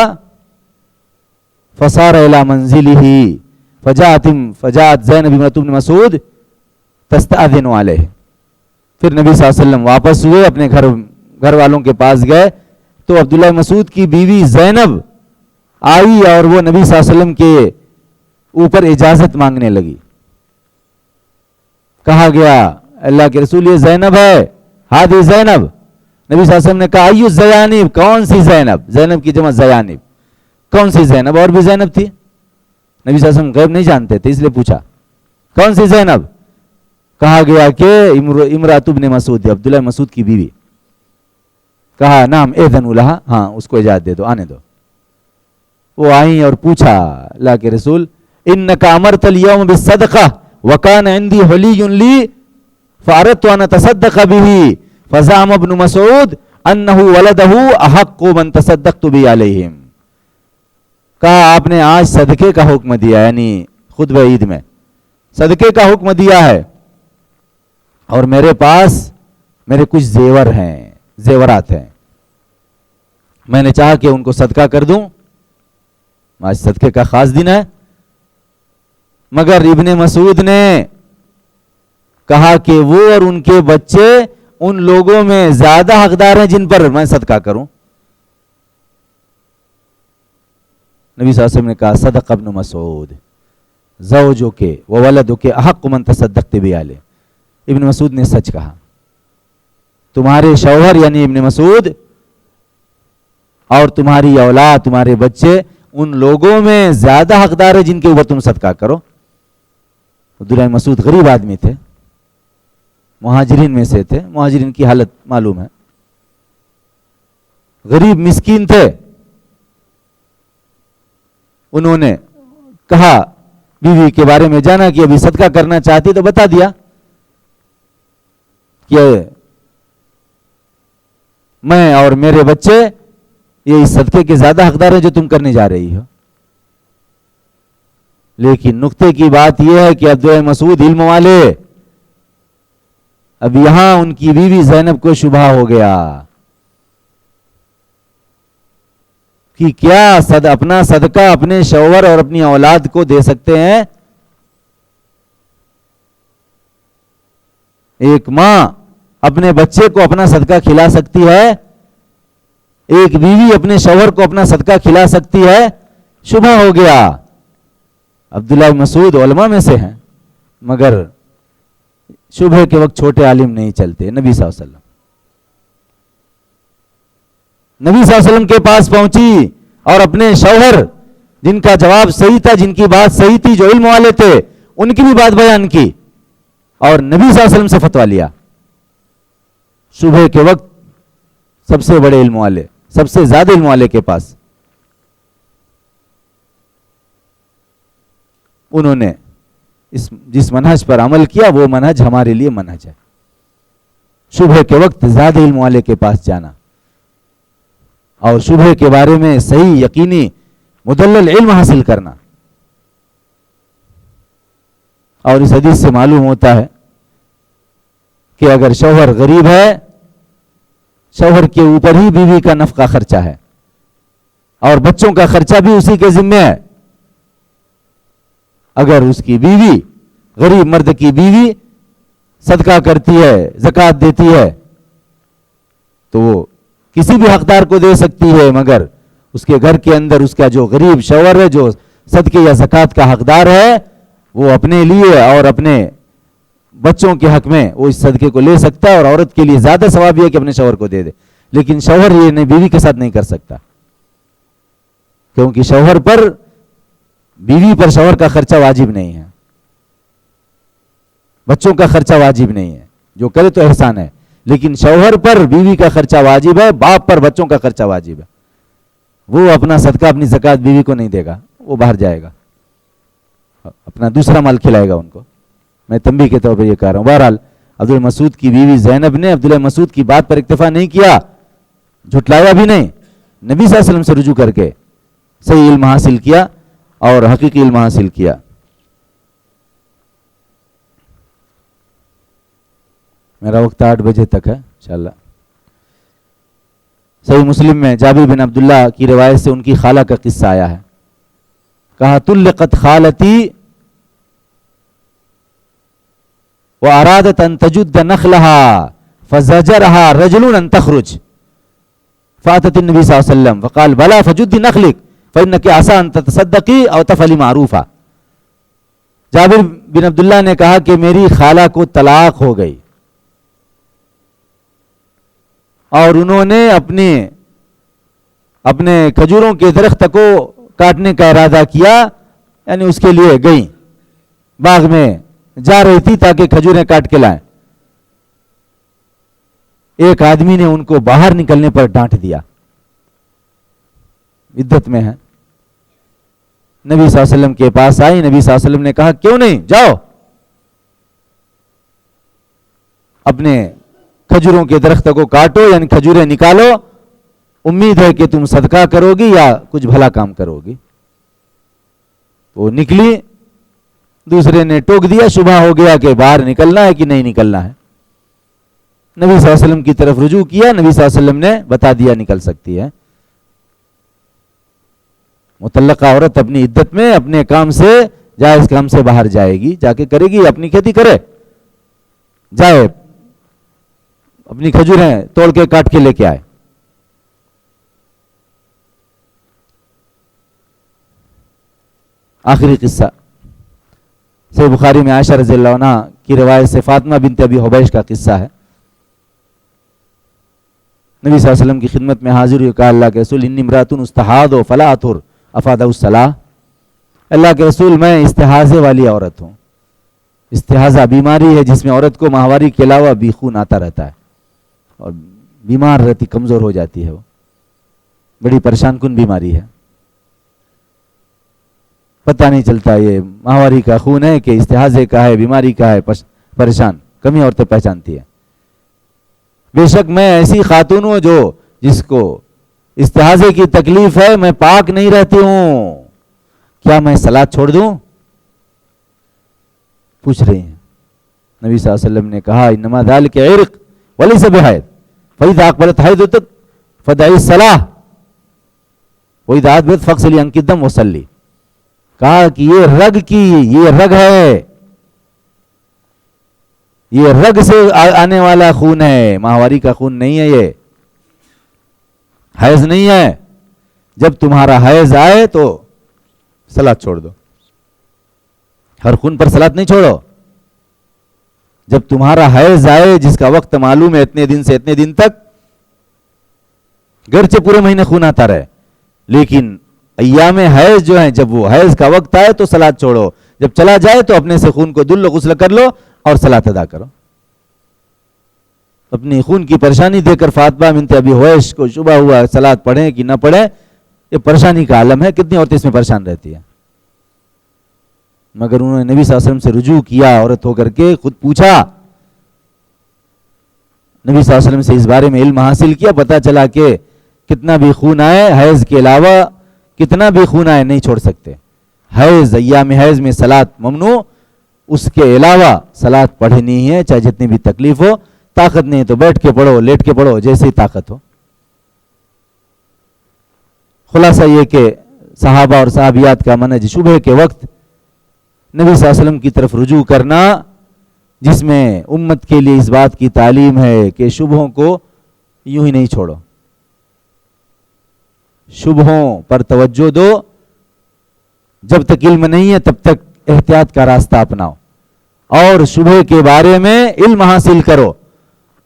فصار إلى منزله فجاءت زینب بنت ابن مسعود تستأذن علیہ. پھر نبی صلی اللہ علیہ وسلم واپس ہوئے، اپنے گھر والوں کے پاس گئے تو عبداللہ مسعود کی بیوی زینب آئی اور وہ نبی صلی اللہ علیہ وسلم کے اوپر اجازت مانگنے لگی. کہا گیا اللہ کے رسول یہ زینب ہے، ہادی زینب. نبی صلی اللہ علیہ وسلم نے کہا ایو زیانب، کون سی زینب؟ زینب کی جمع زیانب، کون سی زینب؟ اور بھی زینب تھی. نبی صلی اللہ علیہ وسلم غیب نہیں جانتے تھے، اس لیے پوچھا کون سی زینب؟ کہا گیا کہ امرات ابن مسعود، عبداللہ مسعود کی بیوی. کہا نام اذن لہا، ہاں اس کو اجازت دے دو، آنے دو. وہ آئیں اور پوچھا اللہ کے رسول انک امرت اليوم بالصدقہ وکان عندی حلی لی فاردت ان اتصدق به فزعم ابن مسعود انه ولده احق من تصدقت به علیہم. کہا آپ نے آج صدقے کا حکم دیا، یعنی خطبہ عید میں صدقے کا حکم دیا ہے، اور میرے پاس میرے کچھ زیورات ہیں، میں نے چاہا کہ ان کو صدقہ کر دوں. آج صدقے کا خاص دن ہے. مگر ابن مسعود نے کہا کہ وہ اور ان کے بچے ان لوگوں میں زیادہ حقدار ہیں جن پر میں صدقہ کروں. نبی صلی اللہ علیہ وسلم نے کہا صدق ابن مسعود زوجک وولدک احق من تصدقت به علیہ. ابن مسعود نے سچ کہا، تمہارے شوہر یعنی ابن مسعود اور تمہاری اولاد، تمہارے بچے ان لوگوں میں زیادہ حقدار ہے جن کے اوپر تم صدقہ کرو. عبداللہ مسعود غریب آدمی تھے، مہاجرین میں سے تھے، مہاجرین کی حالت معلوم ہے، غریب مسکین تھے. انہوں نے کہا بیوی کے بارے میں جانا کہ ابھی صدقہ کرنا چاہتی تو بتا دیا کہ میں اور میرے بچے یہ اس صدقے کے زیادہ حقدار ہیں جو تم کرنے جا رہی ہو. لیکن نقطے کی بات یہ ہے کہ عبداللہ مسعود علم والے، اب یہاں ان کی بیوی زینب کو شبہ ہو گیا کہ کیا اپنا صدقہ اپنے شوہر اور اپنی اولاد کو دے سکتے ہیں؟ ایک ماں اپنے بچے کو اپنا صدقہ کھلا سکتی ہے؟ ایک بیوی اپنے شوہر کو اپنا صدقہ کھلا سکتی ہے؟ شبہ ہو گیا. عبداللہ مسعود علماء میں سے ہیں، مگر شبہ کے وقت چھوٹے عالم نہیں چلتے. نبی صلی اللہ علیہ وسلم نبی صلی اللہ علیہ وسلم کے پاس پہنچی اور اپنے شوہر جن کا جواب صحیح تھا, جن کی بات صحیح تھی, جو علم والے تھے, ان کی بھی بات بیان کی اور نبی صلی اللہ علیہ وسلم سے فتویٰ لیا. صبح کے وقت سب سے بڑے علم والے, سب سے زیادہ علم والے کے پاس انہوں نے جس منہج پر عمل کیا وہ منہج ہمارے لیے منہج ہے. صبح کے وقت زیادہ علم والے کے پاس جانا اور صبح کے بارے میں صحیح یقینی مدلل علم حاصل کرنا. اور اس حدیث سے معلوم ہوتا ہے کہ اگر شوہر غریب ہے, شوہر کے اوپر ہی بیوی کا نفقہ خرچہ ہے اور بچوں کا خرچہ بھی اسی کے ذمہ ہے. اگر اس کی بیوی, غریب مرد کی بیوی صدقہ کرتی ہے, زکوٰۃ دیتی ہے, تو وہ کسی بھی حقدار کو دے سکتی ہے, مگر اس کے گھر کے اندر اس کا جو غریب شوہر ہے, جو صدقے یا زکوٰۃ کا حقدار ہے, وہ اپنے لیے اور اپنے بچوں کے حق میں وہ اس صدقے کو لے سکتا ہے. اور عورت کے لیے زیادہ ثواب یہ ہے کہ اپنے شوہر کو دے دے, لیکن شوہر یہ نہیں, بیوی کے ساتھ نہیں کر سکتا, کیونکہ شوہر پر, بیوی پر شوہر کا خرچہ واجب نہیں ہے, بچوں کا خرچہ واجب نہیں ہے, جو کرے تو احسان ہے, لیکن شوہر پر بیوی کا خرچہ واجب ہے, باپ پر بچوں کا خرچہ واجب ہے. وہ اپنا صدقہ, اپنی زکوٰۃ بیوی کو نہیں دے گا, وہ باہر جائے گا, اپنا دوسرا مال کھلائے گا ان کو. میں تنبیہ کے طور پر یہ کہہ رہا ہوں. بہرحال عبداللہ مسعود کی بیوی زینب نے عبداللہ مسعود کی بات پر اکتفا نہیں کیا, جھٹلایا بھی نہیں, نبی صلی اللہ علیہ وسلم سے رجوع کر کے صحیح علم حاصل کیا اور حقیقی علم حاصل کیا. میرا وقت 8 بجے تک ہے انشاءاللہ. صحیح مسلم میں جابر بن عبداللہ کی روایت سے ان کی خالہ کا قصہ آیا ہے. کہا طلقت خالتی وارادت ان تجد نخلها فزجرها رجل ان تخرج فاتت النبی صلی اللہ علیہ وسلم فقال بلا فجدی نخلک فانک عسى ان تتصدقی او تفعلی معروفا. جابر بن عبداللہ نے کہا کہ میری خالہ کو طلاق ہو گئی اور انہوں نے اپنے کھجوروں کے درخت کو کاٹنے کا ارادہ کیا, یعنی اس کے لیے گئیں, باغ میں جا رہی تھی تاکہ کھجوریں کاٹ کے لائیں. ایک آدمی نے ان کو باہر نکلنے پر ڈانٹ دیا, عدت میں ہے. نبی صلی اللہ علیہ وسلم کے پاس آئی, نبی صلی اللہ علیہ وسلم نے کہا کیوں نہیں, جاؤ اپنے کھجوروں کے درخت کو کاٹو, یعنی کھجوریں نکالو, امید ہے کہ تم صدقہ کرو گی یا کچھ بھلا کام کرو گی. وہ نکلی, دوسرے نے ٹوک دیا, شبہ ہو گیا کہ باہر نکلنا ہے کہ نہیں نکلنا ہے. نبی صلی اللہ علیہ وسلم کی طرف رجوع کیا, نبی صلی اللہ علیہ وسلم نے بتا دیا نکل سکتی ہے. مطلقہ عورت اپنی عدت میں اپنے کام سے, جائز کام سے باہر جائے گی, جا کے کرے گی, اپنی کھیتی کرے, جائے اپنی کھجوریں توڑ کے کاٹ کے لے کے آئے. آخری قصہ صحیح بخاری میں عائشہ رضی اللہ عنہ کی روایت سے فاطمہ بنت ابی حبیش کا قصہ ہے. نبی صلی اللہ علیہ وسلم کی خدمت میں حاضر ہوئی, کہا اللہ کے رسول انی امرأۃ استحاض فلا اطہر افادہ الصلاۃ. اللہ کے رسول میں استحاضے والی عورت ہوں. استحاضہ بیماری ہے جس میں عورت کو ماہواری کے علاوہ بھی خون آتا رہتا ہے اور بیمار رہتی, کمزور ہو جاتی ہے, وہ بڑی پریشان کن بیماری ہے. پتہ نہیں چلتا یہ ماہواری کا خون ہے کہ استحاضے کا ہے, بیماری کا ہے, پریشان کمی عورتیں پہچانتی ہیں. بے شک میں ایسی خاتون ہوں جو جس کو استحاضے کی تکلیف ہے, میں پاک نہیں رہتی ہوں, کیا میں صلاۃ چھوڑ دوں؟ پوچھ رہی ہیں. نبی صلی اللہ علیہ وسلم نے کہا انما ذلک عرق وليس بحیض فاذا اقبلت حیضتک فدعی الصلاۃ واذا ادبرت فاغسلی عنک الدم وصلی. کہا کہ یہ رگ ہے, یہ رگ سے آنے والا خون ہے, ماہواری کا خون نہیں ہے, یہ حیض نہیں ہے. جب تمہارا حیض آئے تو صلاۃ چھوڑ دو, ہر خون پر صلاۃ نہیں چھوڑو. جب تمہارا حیض آئے جس کا وقت معلوم ہے اتنے دن سے اتنے دن تک, گرچہ پورے مہینے خون آتا رہے، لیکن ایام حیض جو ہیں جب وہ حیض کا وقت آئے تو صلاۃ چھوڑو، جب چلا جائے تو اپنے سے خون کو دھل لو، غسل کر لو اور صلاۃ ادا کرو. اپنی خون کی پریشانی دے کر فاطمہ بنت ابی حویش کو شبہ ہوا صلاۃ پڑھیں کہ نہ پڑھیں، یہ پریشانی کا عالم ہے. کتنی عورتیں اس میں پریشان رہتی ہیں، مگر انہوں نے نبی صلی اللہ علیہ وسلم سے رجوع کیا، عورت ہو کر کے خود پوچھا، نبی صلی اللہ علیہ وسلم سے اس بارے میں علم حاصل کیا. پتہ چلا کہ کتنا بھی خون آئے، حیض کے علاوہ کتنا بھی خون آئے نہیں چھوڑ سکتے. حیض، ایام حیض میں صلاۃ ممنوع، اس کے علاوہ صلاۃ پڑھنی ہے چاہے جتنی بھی تکلیف ہو. طاقت نہیں تو بیٹھ کے پڑھو، لیٹ کے پڑھو، جیسے ہی طاقت ہو. خلاصہ یہ کہ صحابہ اور صحابیات کا منہج صبح کے وقت نبی صلی اللہ علیہ وسلم کی طرف رجوع کرنا، جس میں امت کے لیے اس بات کی تعلیم ہے کہ شبہوں کو یوں ہی نہیں چھوڑو، شبہوں پر توجہ دو. جب تک علم نہیں ہے تب تک احتیاط کا راستہ اپناؤ، اور شبہ کے بارے میں علم حاصل کرو،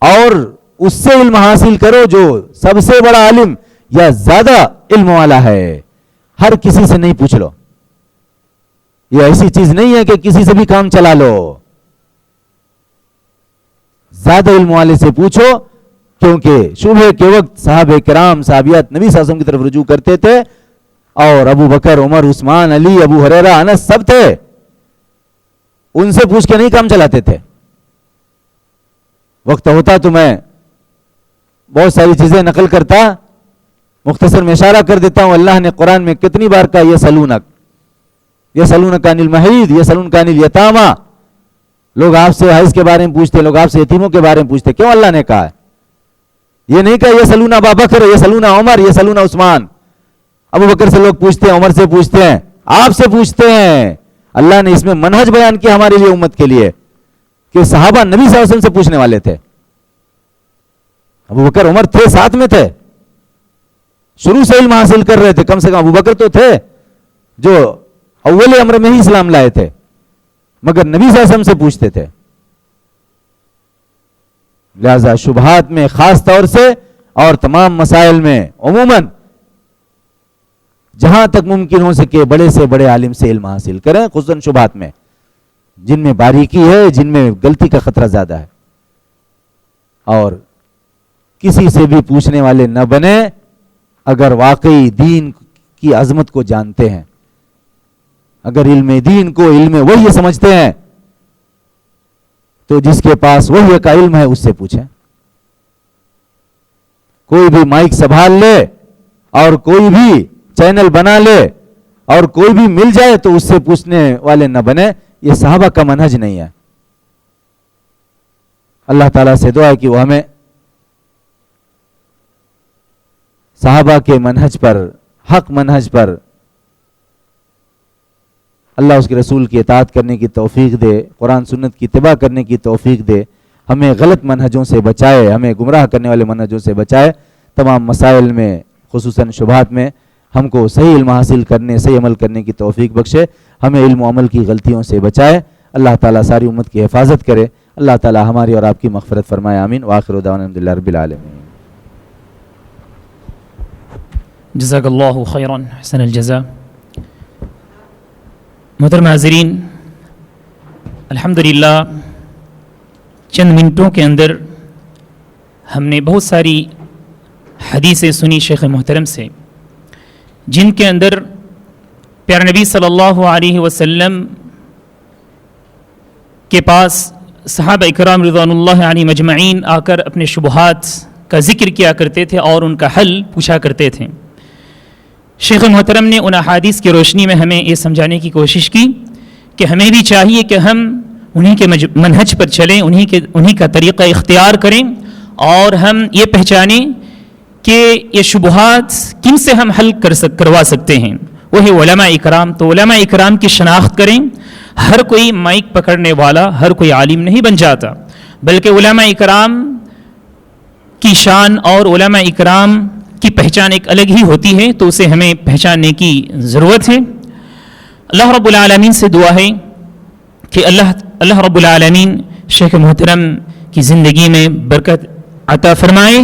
اور اس سے علم حاصل کرو جو سب سے بڑا عالم یا زیادہ علم والا ہے. ہر کسی سے نہیں پوچھ لو، یہ ایسی چیز نہیں ہے کہ کسی سے بھی کام چلا لو. زیادہ علم والے سے پوچھو، کیونکہ شبہ کے وقت صحابہ کرام صحابیات نبی صلی اللہ علیہ وسلم کی طرف رجوع کرتے تھے، اور ابو بکر، عمر، عثمان، علی، ابو ہریرہ، انس سب تھے. ان سے پوچھ کے نہیں کام چلاتے تھے. وقت ہوتا تو میں بہت ساری چیزیں نقل کرتا، مختصر میں اشارہ کر دیتا ہوں. اللہ نے قرآن میں کتنی بار کہا یسألونک عن المحیض، یسألونک عن الیتامی. لوگ آپ سے حیض کے بارے میں پوچھتے، لوگ آپ سے یتیموں کے بارے میں پوچھتے. کیوں اللہ نے کہا ہے؟ یہ نہیں کہا یسألون ابا بکر، یسألون عمر، یسألون عثمان. ابو بکر سے لوگ پوچھتے ہیں، عمر سے پوچھتے ہیں، آپ سے پوچھتے ہیں. اللہ نے اس میں منہج بیان کیا ہمارے لیے، امت کے لیے، کہ صحابہ نبی صلی اللہ علیہ وسلم سے پوچھنے والے تھے. ابو بکر، عمر تھے، ساتھ میں تھے، شروع سے علم حاصل کر رہے تھے. کم سے کم ابو بکر تو تھے جو اول امر میں ہی اسلام لائے تھے، مگر نبی صلی اللہ علیہ وسلم سے پوچھتے تھے. لہذا شبہات میں خاص طور سے اور تمام مسائل میں عموماً جہاں تک ممکن ہو سکے بڑے سے بڑے عالم سے علم حاصل کریں، خصوصاً شبہات میں جن میں باریکی ہے، جن میں غلطی کا خطرہ زیادہ ہے. اور کسی سے بھی پوچھنے والے نہ بنے اگر واقعی دین کی عظمت کو جانتے ہیں، اگر علم دین کو علم وحی سمجھتے ہیں تو جس کے پاس وحی کا علم ہے اس سے پوچھیں. کوئی بھی مائک سنبھال لے اور کوئی بھی چینل بنا لے اور کوئی بھی مل جائے تو اس سے پوچھنے والے نہ بنے. یہ صحابہ کا منہج نہیں ہے. اللہ تعالیٰ سے دعا ہے کہ وہ ہمیں صحابہ کے منہج پر، حق منہج پر، اللہ اس کے رسول کی اطاعت کرنے کی توفیق دے، قرآن سنت کی اتباع کرنے کی توفیق دے. ہمیں غلط منہجوں سے بچائے، ہمیں گمراہ کرنے والے منہجوں سے بچائے. تمام مسائل میں خصوصاً شبہات میں ہم کو صحیح علم حاصل کرنے، صحیح عمل کرنے کی توفیق بخشے. ہمیں علم و عمل کی غلطیوں سے بچائے. اللہ تعالیٰ ساری امت کی حفاظت کرے. اللہ تعالیٰ ہماری اور آپ کی مغفرت فرمائے. آمین. وآخر دعوانا الحمدللہ رب العالمین. جزاک اللہ خیرا، حسن الجزا. محترم حاضرین، الحمدللہ چند منٹوں کے اندر ہم نے بہت ساری حدیثیں سنی شیخ محترم سے، جن کے اندر پیارے نبی صلی اللہ علیہ وسلم کے پاس صحابہ اکرام رضوان اللہ علیہم مجمعین آ کر اپنے شبہات کا ذکر کیا کرتے تھے اور ان کا حل پوچھا کرتے تھے. شیخ محترم نے ان احادیث کی روشنی میں ہمیں یہ سمجھانے کی کوشش کی کہ ہمیں بھی چاہیے کہ ہم انہی کے منہج پر چلیں، انہی کا طریقہ اختیار کریں، اور ہم یہ پہچانیں کہ یہ شبہات کن سے ہم حل کروا سکتے ہیں. وہی علماء اکرام. تو علماء اکرام کی شناخت کریں. ہر کوئی مائک پکڑنے والا، ہر کوئی عالم نہیں بن جاتا، بلکہ علماء اکرام کی شان اور علماء اکرام کی پہچان ایک الگ ہی ہوتی ہے، تو اسے ہمیں پہچاننے کی ضرورت ہے. اللہ رب العالمین سے دعا ہے کہ اللہ رب العالمین شیخ محترم کی زندگی میں برکت عطا فرمائے.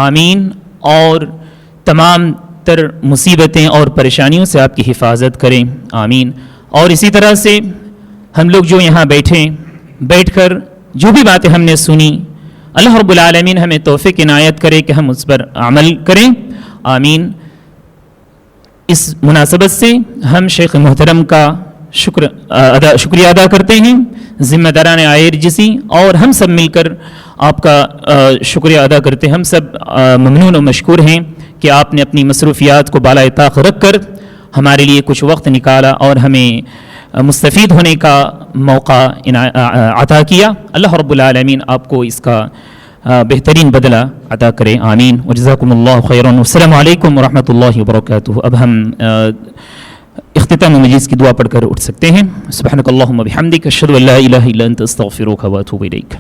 آمین. اور تمام تر مصیبتیں اور پریشانیوں سے آپ کی حفاظت کریں، آمین۔ اور اسی طرح سے ہم لوگ جو یہاں بیٹھ کر جو بھی باتیں ہم نے سنی، اللہ رب العالمین ہمیں توفیق عنایت کرے کہ ہم اس پر عمل کریں، آمین۔ اس مناسبت سے ہم شیخ محترم کا شکریہ ادا کرتے ہیں، ذمہ داران IRGC، اور ہم سب مل کر آپ کا شکریہ ادا کرتے ہیں۔ ہم سب ممنون و مشکور ہیں کہ آپ نے اپنی مصروفیات کو بالائے طاق رکھ کر ہمارے لیے کچھ وقت نکالا اور ہمیں مستفید ہونے کا موقع عطا کیا۔ اللہ رب العالمین آپ کو اس کا بہترین بدلہ عطا کرے، آمین۔ وجزاکم اللہ خیرا، والسلام علیکم ورحمۃ اللہ وبرکاتہ۔ اب ہم اختتام مجلس کی دعا پڑھ کر اٹھ سکتے ہیں۔ سبحانک اللہم وبحمدک، اشہد ان لا الہ الا انت، استغفرک واتوب الیک۔